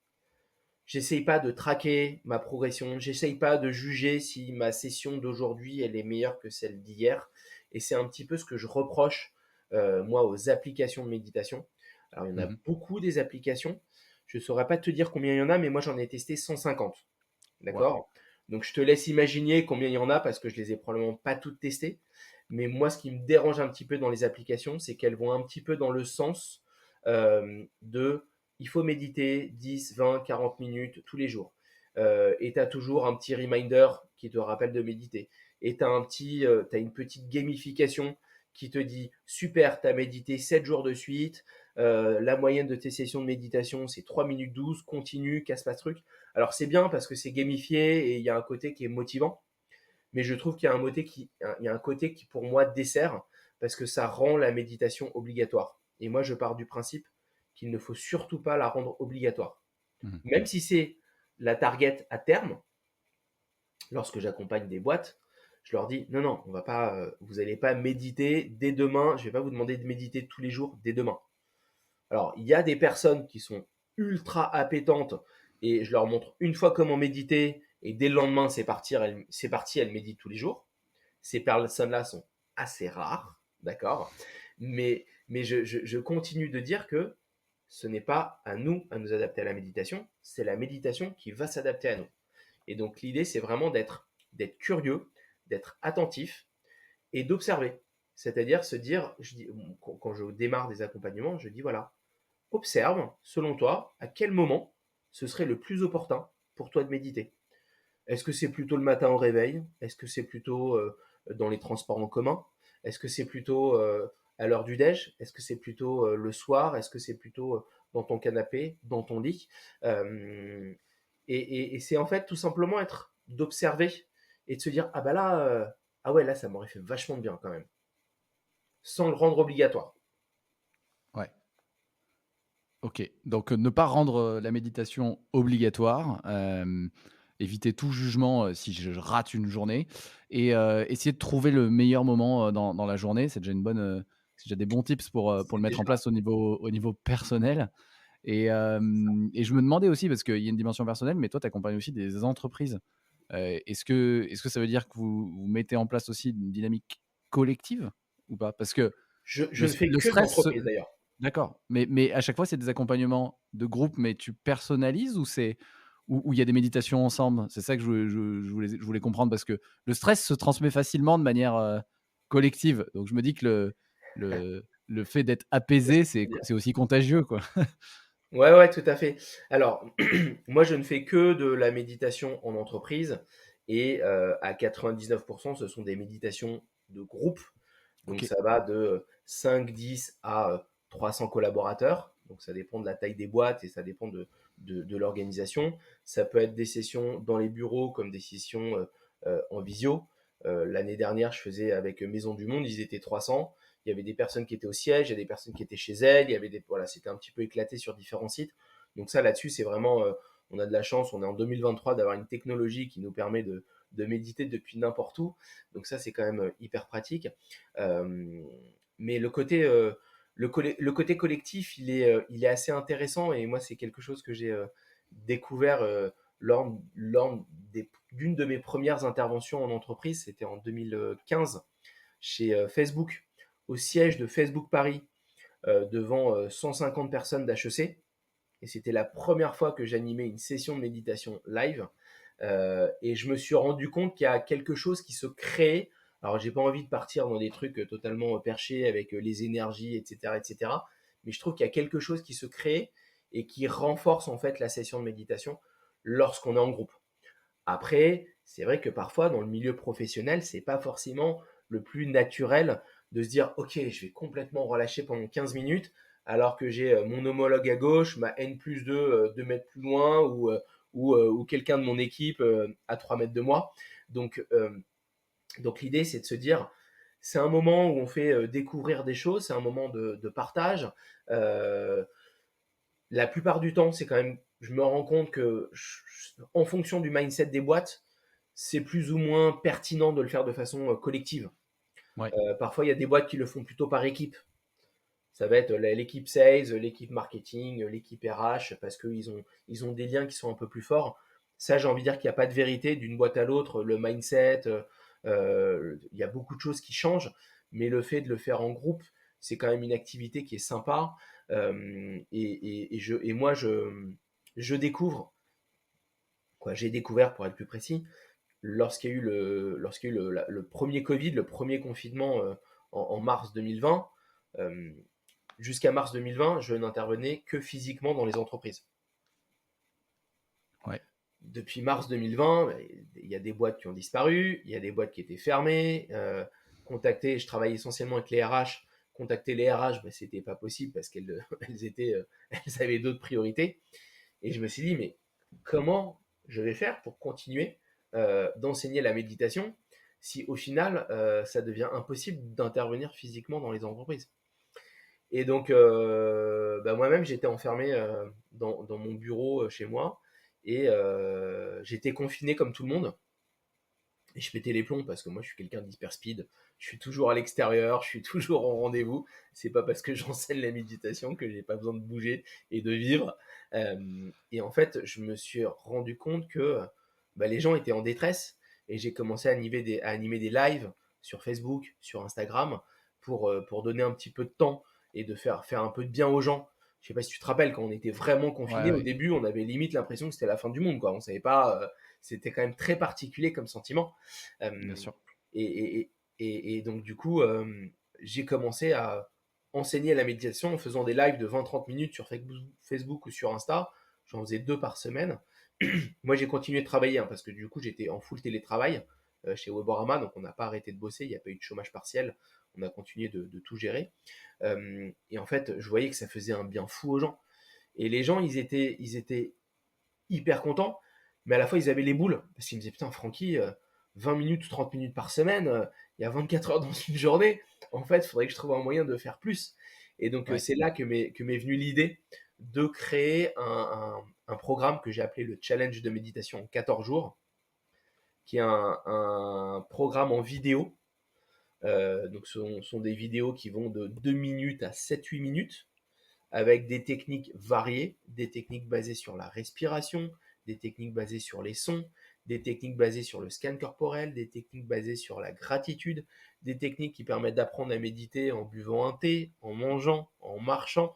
j'essaye pas de traquer ma progression, j'essaye pas de juger si ma session d'aujourd'hui elle est meilleure que celle d'hier. Et c'est un petit peu ce que je reproche moi aux applications de méditation. Alors il y en a Mmh. beaucoup des applications. Je saurais pas te dire combien il y en a, mais moi j'en ai testé 150. Waouh! D'accord. Donc je te laisse imaginer combien il y en a parce que je les ai probablement pas toutes testées. Mais moi, ce qui me dérange un petit peu dans les applications, c'est qu'elles vont un petit peu dans le sens de il faut méditer 10, 20, 40 minutes tous les jours. Et tu as toujours un petit reminder qui te rappelle de méditer. Et tu as, une petite gamification qui te dit super, tu as médité 7 jours de suite. La moyenne de tes sessions de méditation, c'est 3 minutes 12. Continue, casse pas ce truc. Alors c'est bien parce que c'est gamifié et il y a un côté qui est motivant. Mais je trouve qu'il y a il y a un côté qui pour moi dessert parce que ça rend la méditation obligatoire. Et moi, je pars du principe qu'il ne faut surtout pas la rendre obligatoire. Mmh. Même si c'est la target à terme, lorsque j'accompagne des boîtes, je leur dis non, non, on va pas, vous n'allez pas méditer dès demain. Je ne vais pas vous demander de méditer tous les jours dès demain. Alors, il y a des personnes qui sont ultra appétentes et je leur montre une fois comment méditer et dès le lendemain, c'est parti, elles méditent tous les jours. Ces personnes-là sont assez rares, d'accord. Mais je continue de dire que ce n'est pas à nous à nous adapter à la méditation, c'est la méditation qui va s'adapter à nous. Et donc l'idée, c'est vraiment d'être curieux, d'être attentif et d'observer. C'est-à-dire se dire, quand je démarre des accompagnements, je dis voilà, observe, selon toi, à quel moment ce serait le plus opportun pour toi de méditer. Est-ce que c'est plutôt le matin au réveil? Est-ce que c'est plutôt dans les transports en commun? Est-ce que c'est plutôt à l'heure du déj? Est-ce que c'est plutôt le soir? Est-ce que c'est plutôt dans ton canapé, dans ton lit? Euh, et c'est en fait tout simplement être d'observer et de se dire ah bah là ah ouais là ça m'aurait fait vachement de bien quand même, sans le rendre obligatoire. Ouais. OK. Donc, ne pas rendre, la méditation obligatoire, éviter tout jugement, si je rate une journée et essayer de trouver le meilleur moment, dans la journée. C'est déjà des bons tips pour C'est le mettre en déjà place au niveau personnel et je me demandais aussi parce qu'il y a une dimension personnelle, mais toi, tu accompagnes aussi des entreprises. Est-ce que ça veut dire que vous mettez en place aussi une dynamique collective ou pas? Parce que je ne fais le que de stress l'entreprise d'ailleurs. d'accord, mais à chaque fois, c'est des accompagnements de groupe, mais tu personnalises ou c'est ou il y a des méditations ensemble? C'est ça que je voulais comprendre parce que le stress se transmet facilement de manière, collective. Donc je me dis que le fait d'être Je vois ce apaisé, que tu veux dire. c'est aussi contagieux, quoi. Ouais, ouais, tout à fait. Alors, moi, je ne fais que de la méditation en entreprise et à 99 ce sont des méditations de groupe. Donc OK. ça va de 5, 10 à 300 collaborateurs. Donc ça dépend de la taille des boîtes et ça dépend de l'organisation. Ça peut être des sessions dans les bureaux comme des sessions en visio. L'année dernière, je faisais avec Maison du Monde, ils étaient 300. Il y avait des personnes qui étaient au siège, il y a des personnes qui étaient chez elles, il y avait des, voilà, c'était un petit peu éclaté sur différents sites. Donc ça, là-dessus, c'est vraiment, on a de la chance, on est en 2023 d'avoir une technologie qui nous permet de méditer depuis n'importe où. Donc ça, c'est quand même hyper pratique. Euh, mais le côté collectif, il est assez intéressant et moi, c'est quelque chose que j'ai découvert d'une de mes premières interventions en entreprise. C'était en 2015 chez Facebook, au siège de Facebook Paris, devant 150 personnes d'HEC. Et c'était la première fois que j'animais une session de méditation live. Et je me suis rendu compte qu'il y a quelque chose qui se crée. Alors, j'ai pas envie de partir dans des trucs totalement perchés avec les énergies, etc., etc. Mais je trouve qu'il y a quelque chose qui se crée et qui renforce en fait la session de méditation lorsqu'on est en groupe. Après, c'est vrai que parfois, dans le milieu professionnel, c'est pas forcément le plus naturel de se dire, OK, je vais complètement relâcher pendant 15 minutes, alors que j'ai mon homologue à gauche, ma N plus 2, 2 mètres plus loin, ou quelqu'un de mon équipe à 3 mètres de moi. Donc, donc l'idée, c'est de se dire, c'est un moment où on fait découvrir des choses, c'est un moment de partage. Euh, la plupart du temps, c'est quand même, je me rends compte que en fonction du mindset des boîtes, c'est plus ou moins pertinent de le faire de façon collective. Ouais. Parfois, il y a des boîtes qui le font plutôt par équipe. Ça va être l'équipe sales, l'équipe marketing, l'équipe RH, parce ils ont des liens qui sont un peu plus forts. Ça, j'ai envie de dire qu'il n'y a pas de vérité d'une boîte à l'autre. Le mindset, il y a beaucoup de choses qui changent, mais le fait de le faire en groupe, c'est quand même une activité qui est sympa. Et moi, je découvre, quoi, j'ai découvert, pour être plus précis, lorsqu'il y a eu le premier Covid, le premier confinement en mars 2020. euh, Jusqu'à mars 2020, je n'intervenais que physiquement dans les entreprises. Ouais. Depuis mars 2020, il y a des boîtes qui ont disparu, il y a des boîtes qui étaient fermées. Je travaille essentiellement avec les RH. Contacter les RH, bah, c'était pas possible parce qu'elles elles avaient d'autres priorités. Et je me suis dit, mais comment je vais faire pour continuer d'enseigner la méditation si au final, ça devient impossible d'intervenir physiquement dans les entreprises. Et donc, bah, moi-même, j'étais enfermé dans mon bureau chez moi et j'étais confiné comme tout le monde. Et je pétais les plombs parce que moi, je suis quelqu'un d'hyper speed. Je suis toujours à l'extérieur, je suis toujours en rendez-vous. C'est pas parce que j'enseigne la méditation que j'ai pas besoin de bouger et de vivre. Et en fait, je me suis rendu compte que bah, les gens étaient en détresse et j'ai commencé à animer des lives sur Facebook, sur Instagram pour donner un petit peu de temps et de faire un peu de bien aux gens. Je sais pas si tu te rappelles, quand on était vraiment Ouais, confiné, au ouais, début, on avait limite l'impression que c'était la fin du monde, quoi. On savait pas, c'était quand même très particulier comme sentiment. bien Euh, sûr. et, et, et donc, du coup, j'ai commencé à enseigner la méditation en faisant des lives de 20-30 minutes sur Facebook ou sur Insta. J'en faisais 2 par semaine. Moi, j'ai continué de travailler hein, parce que du coup, j'étais en full télétravail chez Weborama, donc on n'a pas arrêté de bosser, il n'y a pas eu de chômage partiel, on a continué de tout gérer. Et en fait, je voyais que ça faisait un bien fou aux gens. Et les gens, ils étaient hyper contents, mais à la fois ils avaient les boules, parce qu'ils me disaient putain Francky, 20 minutes ou 30 minutes par semaine, il y a 24 heures dans une journée, en fait il faudrait que je trouve un moyen de faire plus. Et donc Ouais. c'est là que m'est venue l'idée de créer un programme que j'ai appelé le Challenge de méditation en 14 jours, qui est un programme en vidéo. Donc ce sont des vidéos qui vont de 2 minutes à 7-8 minutes, avec des techniques variées, des techniques basées sur la respiration, des techniques basées sur les sons, des techniques basées sur le scan corporel, des techniques basées sur la gratitude, des techniques qui permettent d'apprendre à méditer en buvant un thé, en mangeant, en marchant.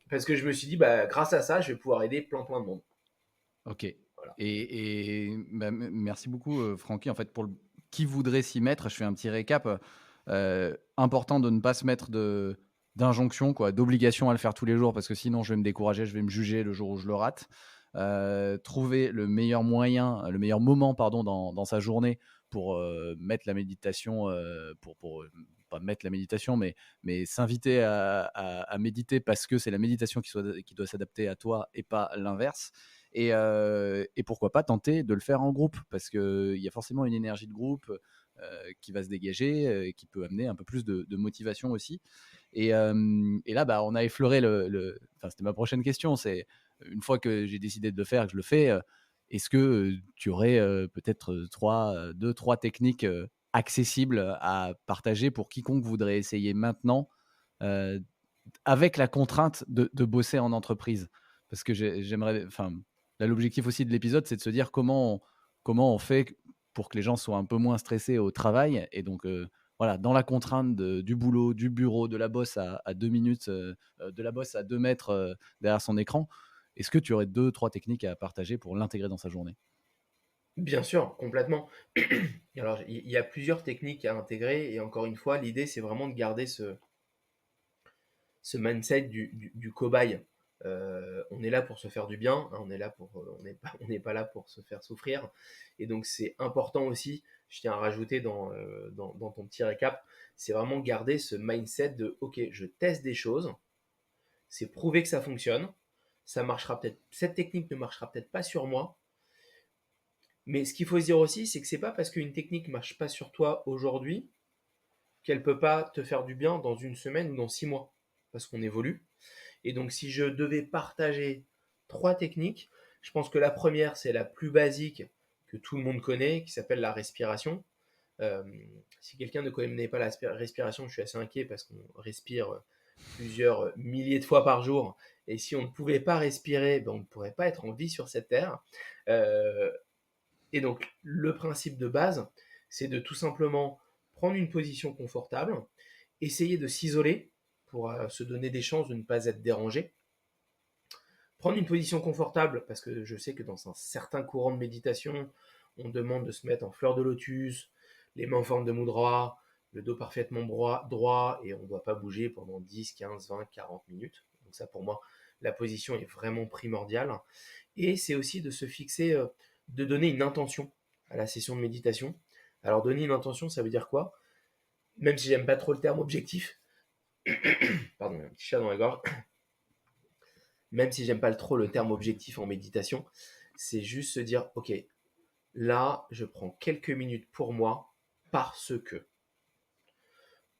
Parce que je me suis dit, bah, grâce à ça, je vais pouvoir aider plein plein de monde. OK. Voilà. Bah, merci beaucoup, Francky. En fait, pour le qui voudrait s'y mettre, je fais un petit récap, important de ne pas se mettre de d'injonction quoi, d'obligation à le faire tous les jours parce que sinon je vais me décourager, je vais me juger le jour où je le rate. Trouver le meilleur moyen, le meilleur moment pardon dans sa journée pour, mettre la méditation, pas mettre la méditation, mais s'inviter à méditer parce que c'est la méditation qui doit s'adapter à toi et pas l'inverse et pourquoi pas tenter de le faire en groupe parce qu'il y a forcément une énergie de groupe, qui va se dégager, et qui peut amener un peu plus de motivation aussi et là, bah, on a effleuré enfin, c'était ma prochaine question, c'est une fois que j'ai décidé de le faire, que je le fais, est-ce que, tu aurais, peut-être, 2-3 techniques, accessibles, à partager pour quiconque voudrait essayer maintenant, heu, avec la contrainte de bosser en entreprise? Parce que j'aimerais enfin, là, l'objectif aussi de l'épisode, c'est de se dire comment on fait pour que les gens soient un peu moins stressés au travail et donc voilà, dans la contrainte du boulot, du bureau, de la bosse à 2 minutes, de la bosse à 2 mètres, derrière son écran. Est-ce que tu aurais 2-3 techniques à partager pour l'intégrer dans sa journée? Bien sûr, complètement. Alors, il y a plusieurs techniques à intégrer et encore une fois, l'idée, c'est vraiment de garder ce mindset du cobaye. On est là pour se faire du bien, hein, on n'est pas là pour se faire souffrir. Et donc c'est important aussi, je tiens à rajouter dans ton petit récap, c'est vraiment garder ce mindset de ok, je teste des choses, c'est prouver que ça fonctionne, ça marchera peut-être, cette technique ne marchera peut-être pas sur moi, mais ce qu'il faut se dire aussi, c'est que c'est pas parce qu'une technique ne marche pas sur toi aujourd'hui qu'elle peut pas te faire du bien dans une semaine ou dans 6 mois, parce qu'on évolue. Et donc, si je devais partager 3 techniques, je pense que la première, c'est la plus basique que tout le monde connaît, qui s'appelle la respiration. Euh, Si quelqu'un ne connaît pas la respiration, je suis assez inquiet parce qu'on respire plusieurs milliers de fois par jour. Et si on ne pouvait pas respirer, ben on ne pourrait pas être en vie sur cette terre. Euh, et donc, le principe de base, c'est de tout simplement prendre une position confortable, essayer de s'isoler pour se donner des chances de ne pas être dérangé. Prendre une position confortable, parce que je sais que dans un certain courant de méditation, on demande de se mettre en fleur de lotus, les mains en forme de mudra, le dos parfaitement droit et on ne doit pas bouger pendant 10, 15, 20, 40 minutes. Donc ça pour moi, la position est vraiment primordiale. Et c'est aussi de se fixer, de donner une intention à la session de méditation. Alors donner une intention, ça veut dire quoi? Même si j'aime pas trop le terme objectif, pardon, un petit chat dans la gorge, même si j'aime pas trop le terme objectif en méditation, c'est juste se dire, ok, là, je prends quelques minutes pour moi parce que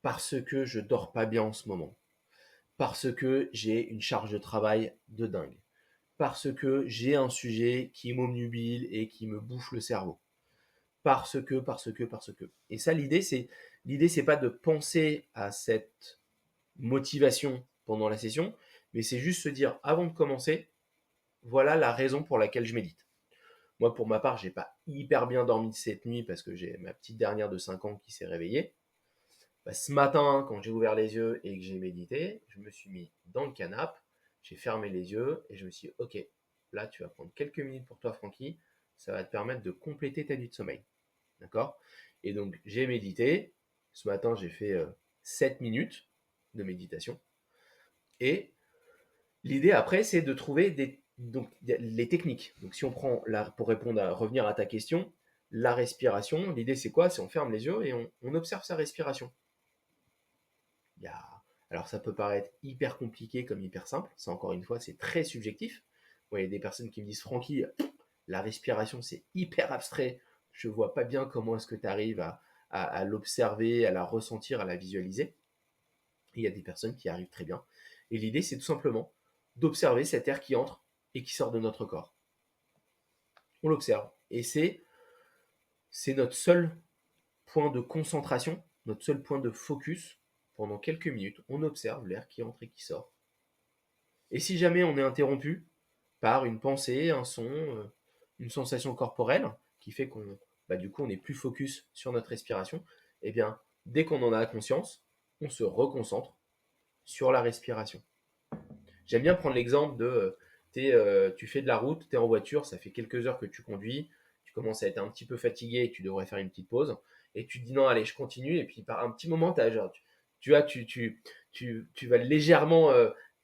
je dors pas bien en ce moment, parce que j'ai une charge de travail de dingue, parce que j'ai un sujet qui m'obnubile et qui me bouffe le cerveau, parce que. Et ça, l'idée, c'est pas de penser à cette motivation pendant la session, mais c'est juste se dire, avant de commencer, voilà la raison pour laquelle je médite. Moi, pour ma part, j'ai pas hyper bien dormi cette nuit parce que j'ai ma petite dernière de 5 ans qui s'est réveillée. Bah, ce matin, quand j'ai ouvert les yeux et que j'ai médité, je me suis mis dans le canapé, j'ai fermé les yeux et je me suis dit, ok, là, tu vas prendre quelques minutes pour toi, Francky. Ça va te permettre de compléter ta nuit de sommeil. D'accord? Et donc, j'ai médité. Ce matin, j'ai fait 7 minutes de méditation. Et l'idée après, c'est de trouver donc, les techniques. Donc si on prend, pour répondre revenir à ta question, la respiration, l'idée c'est quoi? C'est on ferme les yeux et on observe sa respiration. Il y a, alors ça peut paraître hyper compliqué comme hyper simple, ça encore une fois c'est très subjectif. Moi, il y a des personnes qui me disent Francky, la respiration c'est hyper abstrait, je vois pas bien comment est-ce que tu arrives à l'observer, à la ressentir, à la visualiser. Et il y a des personnes qui arrivent très bien. Et l'idée c'est tout simplement d'observer cet air qui entre et qui sort de notre corps. On l'observe. Et c'est notre seul point de concentration, notre seul point de focus pendant quelques minutes. On observe l'air qui entre et qui sort. Et si jamais on est interrompu par une pensée, un son, une sensation corporelle qui fait qu'on, bah, du coup, on est plus focus sur notre respiration, eh bien, dès qu'on en a conscience, on se reconcentre sur la respiration. J'aime bien prendre l'exemple de tu fais de la route, tu es en voiture, ça fait quelques heures que tu conduis, tu commences à être un petit peu fatigué et tu devrais faire une petite pause. Et tu te dis non, allez, je continue. Et puis par un petit moment, tu vas légèrement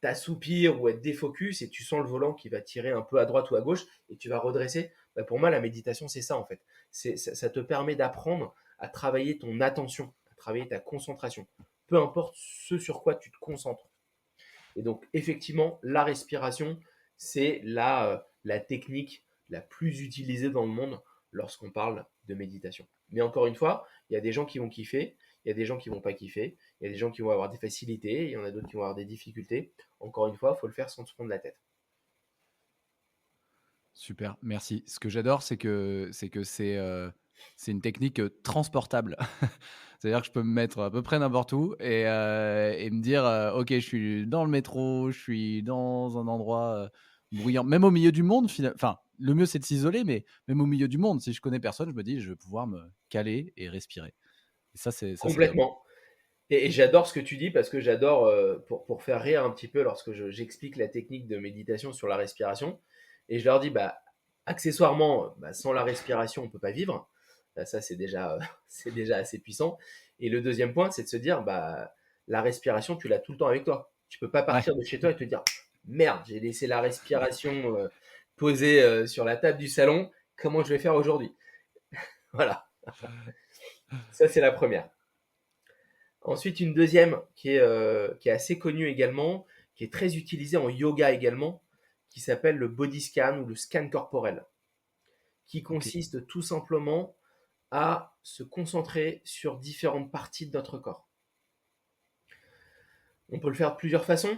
t'assoupir ou être défocus et tu sens le volant qui va tirer un peu à droite ou à gauche et tu vas redresser. Bah, pour moi, la méditation, c'est ça en fait. Ça te permet d'apprendre à travailler ton attention, à travailler ta concentration. Peu importe ce sur quoi tu te concentres. Et donc, effectivement, la respiration, c'est la technique la plus utilisée dans le monde lorsqu'on parle de méditation. Mais encore une fois, il y a des gens qui vont kiffer, il y a des gens qui vont pas kiffer, il y a des gens qui vont avoir des facilités, il y en a d'autres qui vont avoir des difficultés. Encore une fois, il faut le faire sans se prendre la tête. Super, merci. Ce que j'adore, c'est une technique, transportable. C'est-à-dire que je peux me mettre à peu près n'importe où et me dire, «OK, je suis dans le métro, je suis dans un endroit, bruyant», même au milieu du monde enfin, le mieux, c'est de s'isoler, mais même au milieu du monde, si je connais personne, je me dis: «Je vais pouvoir me caler et respirer» et ça, c'est top. Complètement. Et j'adore ce que tu dis parce que j'adore, pour faire rire un petit peu lorsque j'explique la technique de méditation sur la respiration. Et je leur dis, bah, accessoirement, bah, sans la respiration, on ne peut pas vivre. Ça, c'est déjà, c'est déjà assez puissant. Et le deuxième point, c'est de se dire, bah, la respiration, tu l'as tout le temps avec toi. Tu peux pas Ouais. partir de chez toi et te dire, merde, j'ai laissé la respiration posée sur la table du salon. Comment je vais faire aujourd'hui? Voilà, ça c'est la première. Ensuite, une deuxième qui est assez connue également, qui est très utilisée en yoga également, qui s'appelle le body scan ou le scan corporel, qui OK. consiste tout simplement à se concentrer sur différentes parties de notre corps. On peut le faire de plusieurs façons.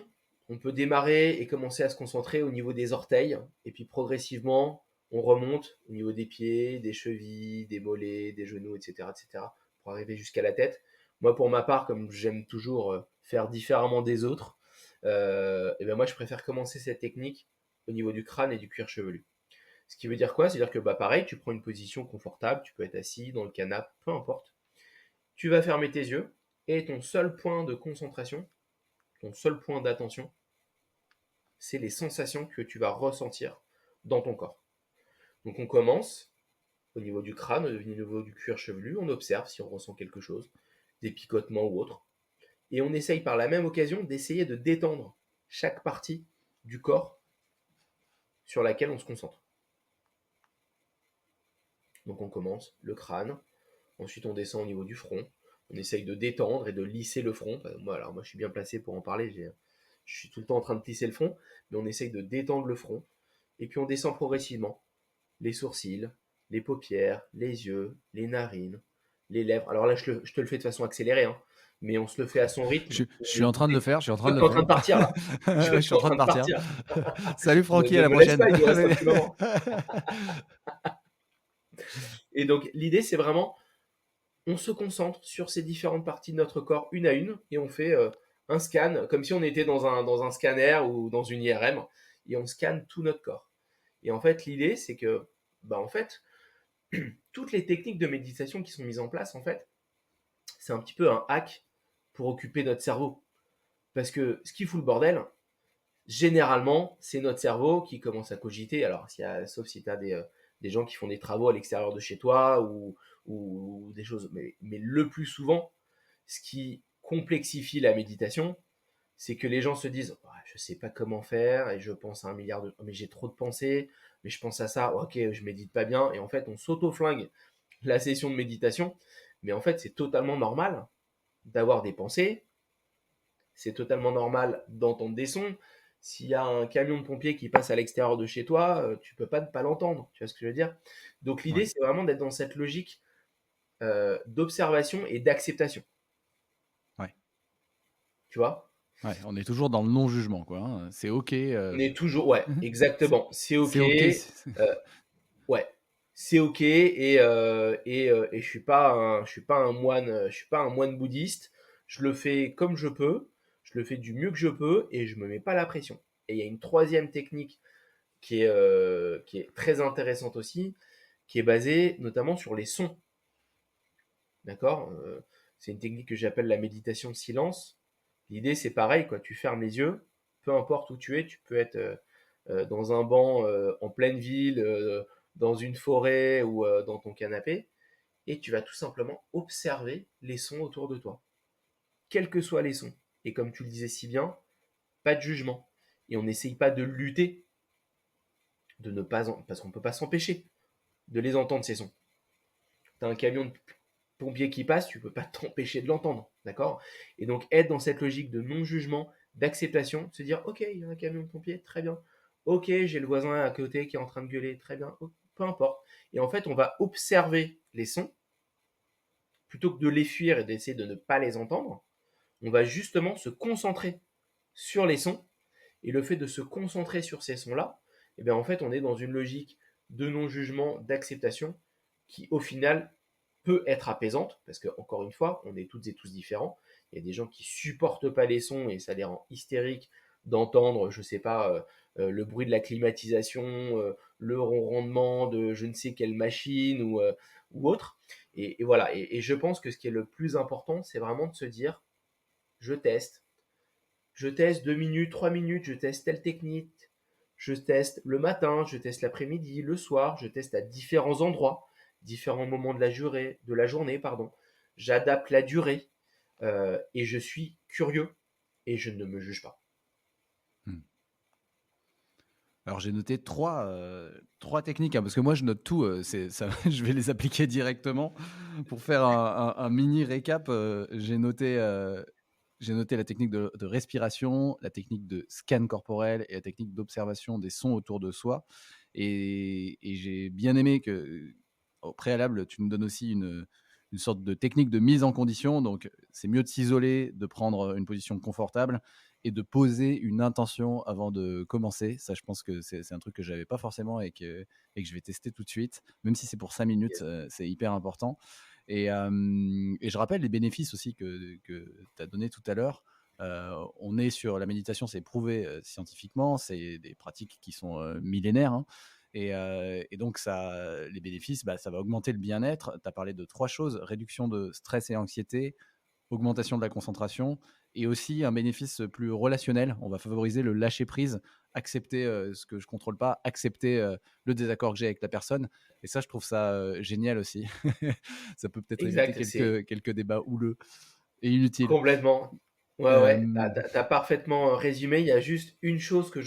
On peut démarrer et commencer à se concentrer au niveau des orteils, et puis progressivement, on remonte au niveau des pieds, des chevilles, des mollets, des genoux, etc., etc., pour arriver jusqu'à la tête. Moi, pour ma part, comme j'aime toujours faire différemment des autres, et ben moi, je préfère commencer cette technique au niveau du crâne et du cuir chevelu. Ce qui veut dire quoi? C'est-à-dire que bah, pareil, tu prends une position confortable, tu peux être assis dans le canapé, peu importe. Tu vas fermer tes yeux et ton seul point de concentration, ton seul point d'attention, c'est les sensations que tu vas ressentir dans ton corps. Donc on commence au niveau du crâne, au niveau du cuir chevelu, on observe si on ressent quelque chose, des picotements ou autre, et on essaye par la même occasion d'essayer de détendre chaque partie du corps sur laquelle on se concentre. Donc on commence le crâne, ensuite on descend au niveau du front, on essaye de détendre et de lisser le front. Moi je suis bien placé pour en parler, je suis tout le temps en train de plisser le front, mais on essaye de détendre le front, et puis on descend progressivement les sourcils, les paupières, les yeux, les narines, les lèvres. Alors là, je te le fais de façon accélérée, hein, mais on se le fait à son rythme. Je suis en train de le faire, je suis en Je train vois de que le tu es en train faire. de partir là. Je vois Ouais, que je tu suis es en en train train de de partir. partir. Salut Francky, à Ne la me laisse prochaine. pas, il nous reste un petit moment. Et donc, l'idée, c'est vraiment, on se concentre sur ces différentes parties de notre corps une à une et on fait un scan, comme si on était dans un scanner ou dans une IRM, et on scanne tout notre corps. Et en fait, l'idée, c'est que, bah, en fait, toutes les techniques de méditation qui sont mises en place, en fait, c'est un petit peu un hack pour occuper notre cerveau. Parce que ce qui fout le bordel, généralement, c'est notre cerveau qui commence à cogiter. Alors, sauf si tu as des gens qui font des travaux à l'extérieur de chez toi ou des choses. Mais le plus souvent, ce qui complexifie la méditation, c'est que les gens se disent ah, je sais pas comment faire et je pense à un milliard de. Mais j'ai trop de pensées, mais je pense à ça, ok, je médite pas bien. Et en fait, on s'auto-flingue la session de méditation. Mais en fait, c'est totalement normal d'avoir des pensées, c'est totalement normal d'entendre des sons. S'il y a un camion de pompiers qui passe à l'extérieur de chez toi, tu peux pas ne pas l'entendre. Tu vois ce que je veux dire? Donc l'idée, Ouais, c'est vraiment d'être dans cette logique d'observation et d'acceptation. ouais, Tu vois? ouais, on est toujours dans le non-jugement, quoi, hein. C'est OK, On est toujours, ouais, c'est exactement. C'est ok. c'est OK, Ouais, c'est ok. Et je suis pas un moine, je suis pas un moine bouddhiste. Je le fais comme je peux. Je le fais du mieux que je peux et je me mets pas la pression. Et il y a une troisième technique qui est très intéressante aussi, qui est basée notamment sur les sons. D'accord? C'est une technique que j'appelle la méditation de silence. L'idée, c'est pareil, quoi. Tu fermes les yeux, peu importe où tu es, tu peux être dans un banc en pleine ville, dans une forêt ou dans ton canapé, et tu vas tout simplement observer les sons autour de toi, quels que soient les sons. Et comme tu le disais si bien, pas de jugement. Et on n'essaye pas de lutter, de ne pas parce qu'on ne peut pas s'empêcher de les entendre, ces sons. Tu as un camion de pompier qui passe, tu ne peux pas t'empêcher de l'entendre, d'accord? Et donc être dans cette logique de non-jugement, d'acceptation, se dire, ok, il y a un camion de pompier, très bien. Ok, j'ai le voisin à côté qui est en train de gueuler, très bien, peu importe. Et en fait, on va observer les sons, plutôt que de les fuir et d'essayer de ne pas les entendre, on va justement se concentrer sur les sons. Et le fait de se concentrer sur ces sons-là, eh bien en fait, on est dans une logique de non-jugement, d'acceptation, qui au final peut être apaisante, parce que encore une fois, on est toutes et tous différents. Il y a des gens qui supportent pas les sons et ça les rend hystériques d'entendre, je sais pas, le bruit de la climatisation, le ronronnement de je ne sais quelle machine ou autre. Et voilà. Et je pense que ce qui est le plus important, c'est vraiment de se dire, je teste, 2 minutes, 3 minutes, je teste telle technique, je teste le matin, je teste l'après-midi, le soir, je teste à différents endroits, différents moments de la journée, pardon. J'adapte la durée et je suis curieux et je ne me juge pas. Mmh. Alors j'ai noté 3 techniques, hein, parce que moi je note tout, c'est ça je vais les appliquer directement. Pour faire un mini récap, j'ai noté la technique de respiration, la technique de scan corporel et la technique d'observation des sons autour de soi et j'ai bien aimé que, au préalable, tu me donnes aussi une sorte de technique de mise en condition. Donc c'est mieux de s'isoler, de prendre une position confortable et de poser une intention avant de commencer. Ça, je pense que c'est un truc que j'avais pas forcément et que je vais tester tout de suite. Même si c'est pour 5 minutes, Yes. c'est hyper important. Et je rappelle les bénéfices aussi que tu as donné tout à l'heure. On est sur la méditation, c'est prouvé scientifiquement, c'est des pratiques qui sont millénaires, hein. Et donc, les bénéfices, bah, ça va augmenter le bien-être. Tu as parlé de 3 choses: réduction de stress et anxiété, augmentation de la concentration et aussi un bénéfice plus relationnel. On va favoriser le lâcher-prise, accepter ce que je ne contrôle pas, accepter le désaccord que j'ai avec la personne. Et ça, je trouve ça génial aussi. Ça peut peut-être éviter Exact, c'est quelques débats houleux et inutiles. complètement. Ouais, Euh, ouais, t'as parfaitement résumé. Il y a juste une chose que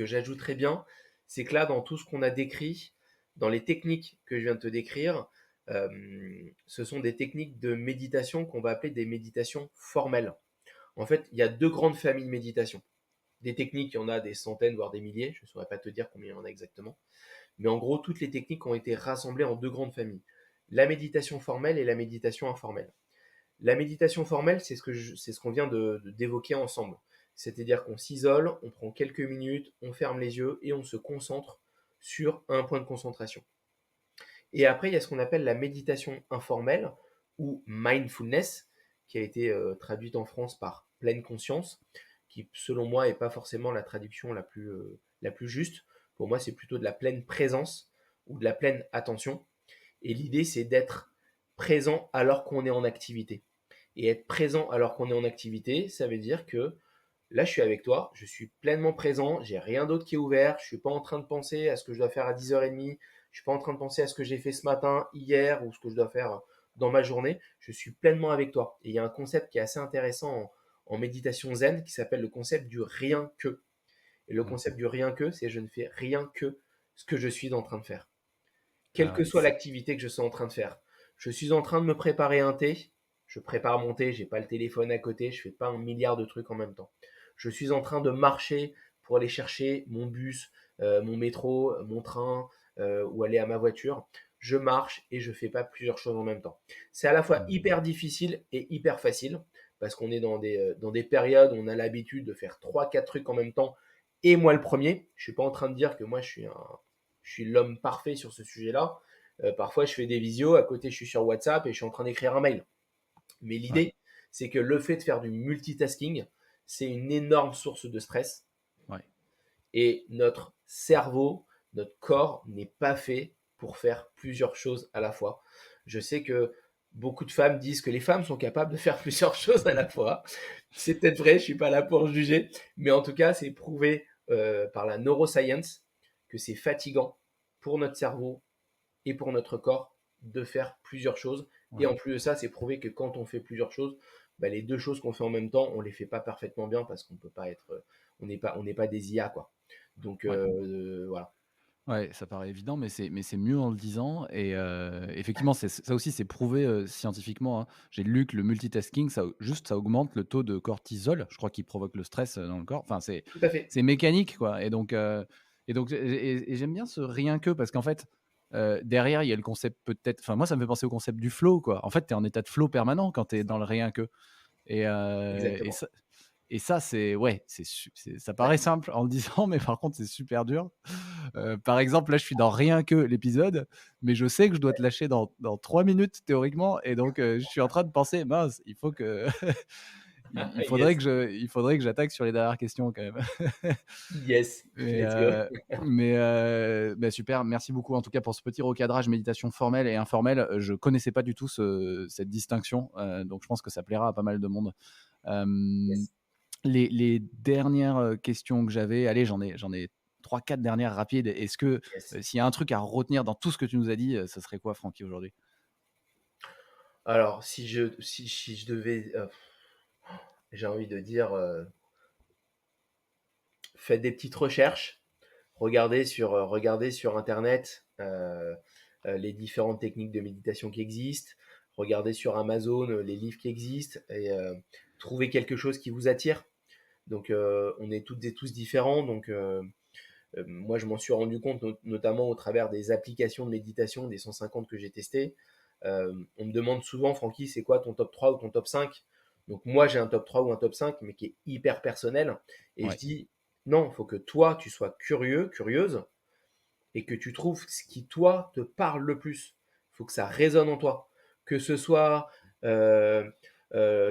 j'ajouterais bien, c'est que là, dans tout ce qu'on a décrit, dans les techniques que je viens de te décrire, euh, ce sont des techniques de méditation qu'on va appeler des méditations formelles. En fait, il y a deux grandes familles de méditation. Des techniques, il y en a des centaines, voire des milliers. Je ne saurais pas te dire combien il y en a exactement. Mais en gros, toutes les techniques ont été rassemblées en deux grandes familles. La méditation formelle et la méditation informelle. La méditation formelle, c'est ce qu'on vient d'évoquer ensemble. C'est-à-dire qu'on s'isole, on prend quelques minutes, on ferme les yeux et on se concentre sur un point de concentration. Et après, il y a ce qu'on appelle la méditation informelle ou mindfulness, qui a été traduite en France par pleine conscience, qui selon moi n'est pas forcément la traduction la plus juste. Pour moi, c'est plutôt de la pleine présence ou de la pleine attention. Et l'idée, c'est d'être présent alors qu'on est en activité. Et être présent alors qu'on est en activité, ça veut dire que là, je suis avec toi, je suis pleinement présent, j'ai rien d'autre qui est ouvert, je suis pas en train de penser à ce que je dois faire à 10h30, je suis pas en train de penser à ce que j'ai fait ce matin, hier, ou ce que je dois faire dans ma journée, je suis pleinement avec toi. Et il y a un concept qui est assez intéressant en méditation zen qui s'appelle le concept du rien que. Et le hmm. concept du rien que, c'est je ne fais rien que ce que je suis en train de faire. Quelle Ah que ouais, soit l'activité que je suis en train de faire. Je suis en train de me préparer un thé, je prépare mon thé, j'ai pas le téléphone à côté, je fais pas un milliard de trucs en même temps. Je suis en train de marcher pour aller chercher mon bus, mon métro, mon train ou aller à ma voiture. Je marche et je fais pas plusieurs choses en même temps. C'est à la fois hmm. hyper difficile et hyper facile parce qu'on est dans des périodes où on a l'habitude de faire trois quatre trucs en même temps. Et moi le premier, je suis pas en train de dire que moi je suis l'homme parfait sur ce sujet-là. Parfois, je fais des visios, à côté, je suis sur WhatsApp et je suis en train d'écrire un mail. Mais Ouais, l'idée, c'est que le fait de faire du multitasking, c'est une énorme source de stress. ouais. Et notre cerveau, notre corps n'est pas fait pour faire plusieurs choses à la fois. Je sais que beaucoup de femmes disent que les femmes sont capables de faire plusieurs choses à la fois. C'est peut-être vrai, je ne suis pas là pour juger, mais en tout cas, c'est prouvé par la neuroscience que c'est fatigant pour notre cerveau et pour notre corps de faire plusieurs choses. Et Ouais. en plus de ça, c'est prouvé que quand on fait plusieurs choses, bah, les deux choses qu'on fait en même temps, on les fait pas parfaitement bien parce qu'on peut pas être, on n'est pas des IA, quoi. Donc Ouais. voilà. Ouais, ça paraît évident, mais c'est mieux en le disant et effectivement, c'est ça aussi, c'est prouvé, scientifiquement, hein. J'ai lu que le multitasking, ça augmente le taux de cortisol, je crois qu'il provoque le stress, dans le corps. Enfin, Tout à fait. c'est mécanique, quoi et j'aime bien ce «rien que» parce qu'en fait, derrière, il y a le concept peut-être enfin, moi, ça me fait penser au concept du flow, quoi. En fait, tu es en état de flow permanent quand tu es C'est dans ça. le «rien que» et Exactement. ça, c'est ouais, ça Ouais. paraît simple en le disant, mais par contre, c'est super dur. Par exemple, là, je suis dans rien que l'épisode, mais je sais que je dois te lâcher dans 3 minutes théoriquement et donc je suis en train de penser: «Mince, il faut que Yes. il faudrait que j'attaque sur les dernières questions quand même». Yes. Mais Let's go. bah, super, merci beaucoup en tout cas pour ce petit recadrage méditation formelle et informelle. Je connaissais pas du tout cette distinction, donc je pense que ça plaira à pas mal de monde. Hem Yes. les dernières, questions que j'avais, allez, j'en ai 3-4 dernières rapides. Est-ce que, Yes. s'il y a un truc à retenir dans tout ce que tu nous as dit, ce serait quoi, Francky, aujourd'hui? Alors, si je devais, j'ai envie de dire, faites des petites recherches, regardez sur internet, les différentes techniques de méditation qui existent, regardez sur Amazon, les livres qui existent et trouvez quelque chose qui vous attire. Donc on est toutes et tous différents, donc moi je m'en suis rendu compte notamment au travers des applications de méditation, des 150 que j'ai testées. On me demande souvent: «Francky, c'est quoi ton top 3 ou ton top 5?» Donc moi j'ai un top 3 ou un top 5 mais qui est hyper personnel et je Ouais. dis: «Non, il faut que toi tu sois curieux, curieuse et que tu trouves ce qui, toi, te parle le plus. Il faut que ça résonne en toi. Que ce soit euh,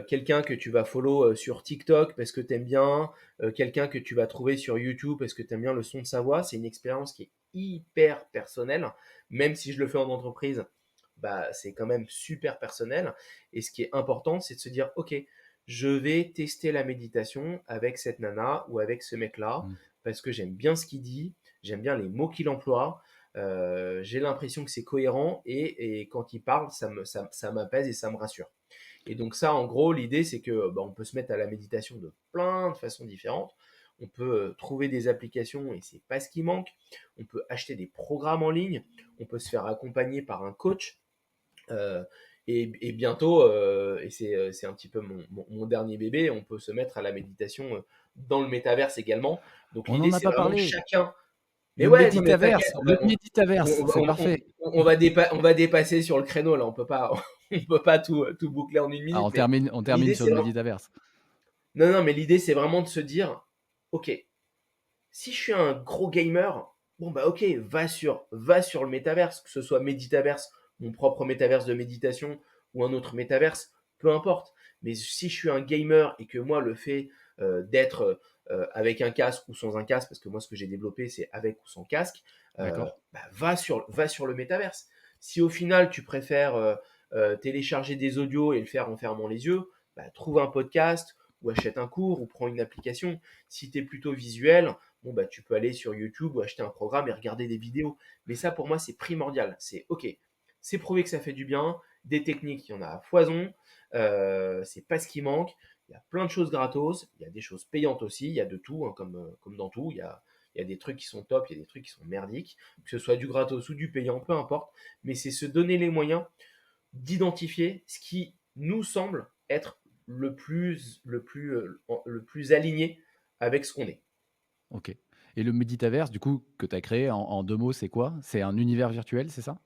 quelqu'un que tu vas follow sur TikTok parce que tu aimes bien, quelqu'un que tu vas trouver sur YouTube parce que tu aimes bien le son de sa voix. C'est une expérience qui est hyper personnelle. Même si je le fais en entreprise, bah, c'est quand même super personnel. Et ce qui est important, c'est de se dire, OK, je vais tester la méditation avec cette nana ou avec ce mec-là Mmh. parce que j'aime bien ce qu'il dit, j'aime bien les mots qu'il emploie. J'ai l'impression que c'est cohérent et quand il parle, ça m'apaise et ça me rassure. Et donc ça, en gros, l'idée, c'est que bah, on peut se mettre à la méditation de plein de façons différentes. On peut trouver des applications et c'est pas ce qui manque. On peut acheter des programmes en ligne. On peut se faire accompagner par un coach. Euh, et bientôt, et c'est un petit peu mon dernier bébé, on peut se mettre à la méditation dans le métaverse également. Donc On l'idée, n'en a c'est pas vraiment que parlé! chacun. Mais Le ouais, non mais t'inquiète, méditaverse, le méditaverse, c'est parfait! on va dépasser sur le créneau là, on peut pas, on peut pas tout boucler en une Ah, minute, mais on termine l'idée sur c'est le vraiment, méditaverse. non, non, mais l'idée c'est vraiment de se dire, ok, si je suis un gros gamer, bon bah ok, va sur le métaverse, que ce soit Meditaverse, mon propre métaverse de méditation ou un autre métaverse, peu importe. Mais si je suis un gamer et que moi le fait d'être avec un casque ou sans un casque, parce que moi ce que j'ai développé c'est avec ou sans casque, D'accord. bah, va sur le métaverse. Si au final tu préfères télécharger des audios et le faire en fermant les yeux, bah, trouve un podcast ou achète un cours ou prends une application. Si tu es plutôt visuel, bon, bah, tu peux aller sur YouTube ou acheter un programme et regarder des vidéos. Mais ça, pour moi, c'est primordial. C'est OK, c'est prouvé que ça fait du bien. Des techniques, il y en a à foison. C'est pas ce qui manque. Il y a plein de choses gratos. Il y a des choses payantes aussi. Il y a de tout, hein, comme dans tout. Il y a des trucs qui sont top, il y a des trucs qui sont merdiques. Que ce soit du gratos ou du payant, peu importe. Mais c'est se donner les moyens d'identifier ce qui nous semble être le plus aligné avec ce qu'on est. OK et le méditaverse, du coup, que tu as créé en 2 mots, c'est quoi? C'est un univers virtuel, c'est ça?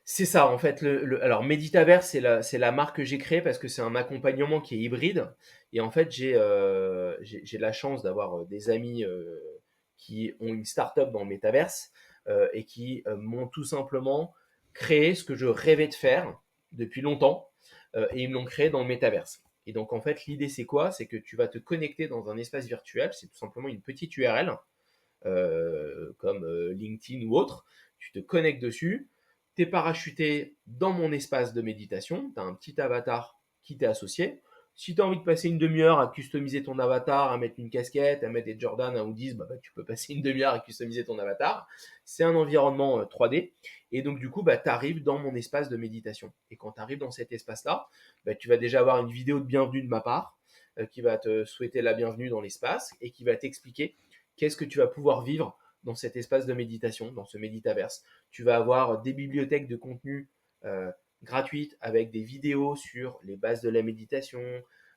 C'est ça, en fait. Alors, Meditaverse, c'est la marque que j'ai créée parce que c'est un accompagnement qui est hybride. Et en fait, j'ai la chance d'avoir des amis qui ont une start-up dans le métaverse et qui m'ont tout simplement créé ce que je rêvais de faire depuis longtemps et ils me l'ont créé dans le métaverse. Et donc, en fait, l'idée, c'est quoi? C'est que tu vas te connecter dans un espace virtuel. C'est tout simplement une petite URL comme LinkedIn ou autre. Tu te connectes dessus, tu es parachuté dans mon espace de méditation, tu as un petit avatar qui t'est associé. Si tu as envie de passer une demi-heure à customiser ton avatar, à mettre une casquette, à mettre des Jordan, un Hoodies, tu peux passer une demi-heure à customiser ton avatar. C'est un environnement 3D. Et donc, du coup, tu arrives dans mon espace de méditation. Et quand tu arrives dans cet espace-là, tu vas déjà avoir une vidéo de bienvenue de ma part qui va te souhaiter la bienvenue dans l'espace et qui va t'expliquer qu'est-ce que tu vas pouvoir vivre dans cet espace de méditation, dans ce Méditaverse. Tu vas avoir des bibliothèques de contenu gratuites avec des vidéos sur les bases de la méditation,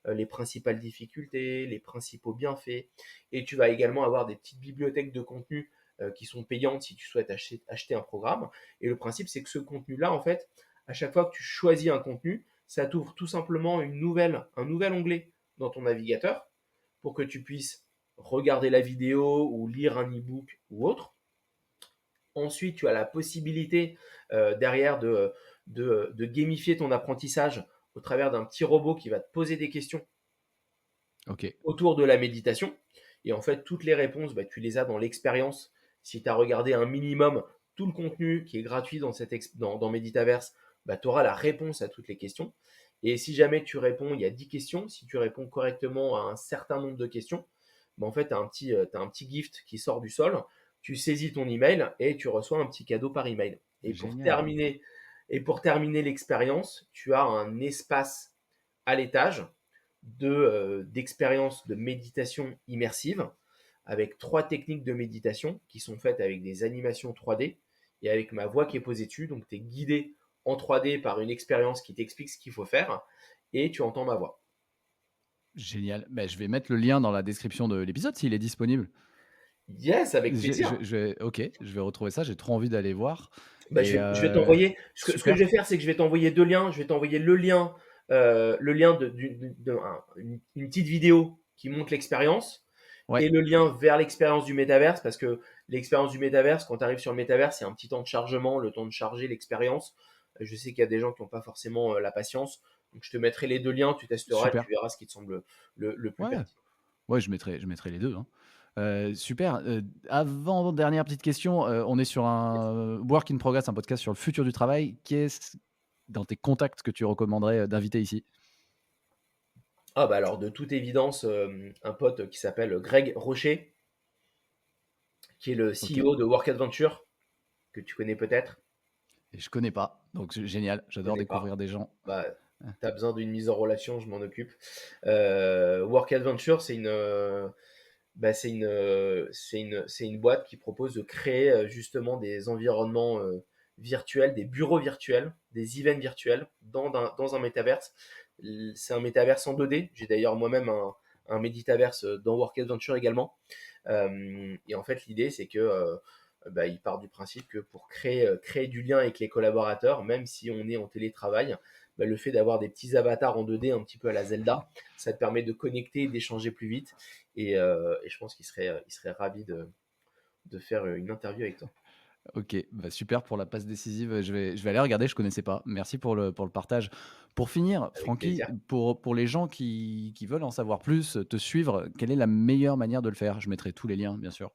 les principales difficultés, les principaux bienfaits. Et tu vas également avoir des petites bibliothèques de contenu qui sont payantes si tu souhaites acheter un programme. Et le principe, c'est que ce contenu-là, en fait, à chaque fois que tu choisis un contenu, ça t'ouvre tout simplement un nouvel onglet dans ton navigateur pour que tu puisses regarder la vidéo ou lire un e-book ou autre. Ensuite, tu as la possibilité derrière de gamifier ton apprentissage au travers d'un petit robot qui va te poser des questions autour de la méditation. Et en fait, toutes les réponses, tu les as dans l'expérience. Si tu as regardé un minimum tout le contenu qui est gratuit dans Méditaverse, tu auras la réponse à toutes les questions. Et si jamais tu réponds, il y a 10 questions. Si tu réponds correctement à un certain nombre de questions, en fait, tu as un petit gift qui sort du sol. Tu saisis ton email et tu reçois un petit cadeau par email. Et pour terminer l'expérience, tu as un espace à l'étage d'expérience de méditation immersive avec 3 techniques de méditation qui sont faites avec des animations 3D et avec ma voix qui est posée dessus. Donc, tu es guidé en 3D par une expérience qui t'explique ce qu'il faut faire et tu entends ma voix. Génial. Je vais mettre le lien dans la description de l'épisode s'il est disponible. Yes, avec plaisir. Je vais retrouver ça. J'ai trop envie d'aller voir. Je vais t'envoyer. Ce que je vais faire, c'est que je vais t'envoyer 2 liens. Je vais t'envoyer le lien d'une petite vidéo qui montre l'expérience et le lien vers l'expérience du métaverse, parce que l'expérience du métaverse, quand tu arrives sur le métaverse, c'est un petit temps de chargement, le temps de charger l'expérience. Je sais qu'il y a des gens qui n'ont pas forcément la patience. Donc, je te mettrai les 2 liens, tu testeras et tu verras ce qui te semble le plus pertinent. Ouais, je mettrai les 2. Super. Avant-dernière petite question, on est sur un Work in Progress, un podcast sur le futur du travail. Qu'est-ce dans tes contacts que tu recommanderais d'inviter ici? Alors, de toute évidence, un pote qui s'appelle Greg Rocher, qui est le CEO de Work Adventure, que tu connais peut-être. Et je connais pas, donc c'est génial. J'adore découvrir des gens. Tu as besoin d'une mise en relation, je m'en occupe. Work Adventure, c'est une boîte qui propose de créer justement des environnements virtuels, des bureaux virtuels, des events virtuels dans un métaverse. C'est un métaverse en 2D. J'ai d'ailleurs moi-même un méditaverse dans Work Adventure également. Et en fait, l'idée, c'est que il part du principe que pour créer du lien avec les collaborateurs, même si on est en télétravail, le fait d'avoir des petits avatars en 2D un petit peu à la Zelda, ça te permet de connecter, d'échanger plus vite. Et je pense qu'il serait ravi de faire une interview avec toi. Ok, super pour la passe décisive. Je vais aller regarder, je connaissais pas. Merci pour le partage. Pour finir, Avec Francky, plaisir. pour les gens qui veulent en savoir plus, te suivre, quelle est la meilleure manière de le faire? Je mettrai tous les liens, bien sûr.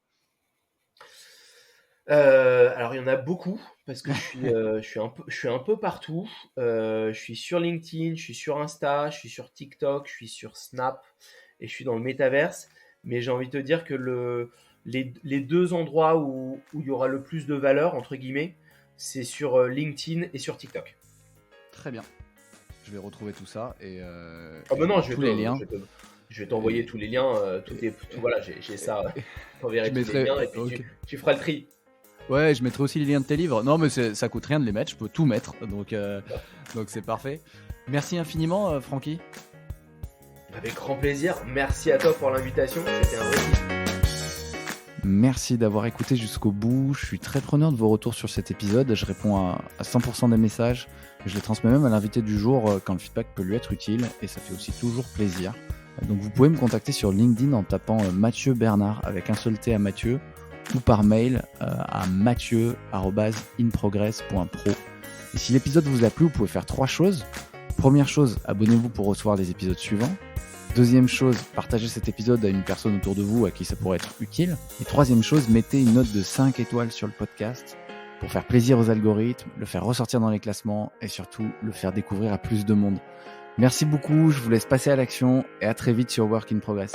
Alors il y en a beaucoup parce que je suis un peu partout. Je suis sur LinkedIn, je suis sur Insta, je suis sur TikTok, je suis sur Snap et je suis dans le métaverse. Mais j'ai envie de te dire que les 2 endroits où il y aura le plus de valeur, entre guillemets, c'est sur LinkedIn et sur TikTok. Très bien. Je vais retrouver tout ça et Non, tous les liens. Je vais t'envoyer tous les liens. Voilà, j'ai ça. Je t'enverrai tous les liens et puis tu feras le tri. Ouais, je mettrai aussi les liens de tes livres. Non, mais ça coûte rien de les mettre, je peux tout mettre, donc c'est parfait. Merci infiniment, Francky. Avec grand plaisir. Merci à toi pour l'invitation. C'était un vrai kiff. Merci d'avoir écouté jusqu'au bout. Je suis très preneur de vos retours sur cet épisode. Je réponds à 100% des messages. Je les transmets même à l'invité du jour quand le feedback peut lui être utile et ça fait aussi toujours plaisir. Donc vous pouvez me contacter sur LinkedIn en tapant Mathieu Bernard avec un seul T à Mathieu ou par mail à mathieu@inprogress.pro. Et si l'épisode vous a plu, vous pouvez faire 3 choses. Première chose, abonnez-vous pour recevoir les épisodes suivants. Deuxième chose, partagez cet épisode à une personne autour de vous à qui ça pourrait être utile. Et troisième chose, mettez une note de 5 étoiles sur le podcast pour faire plaisir aux algorithmes, le faire ressortir dans les classements et surtout le faire découvrir à plus de monde. Merci beaucoup, je vous laisse passer à l'action et à très vite sur Work in Progress.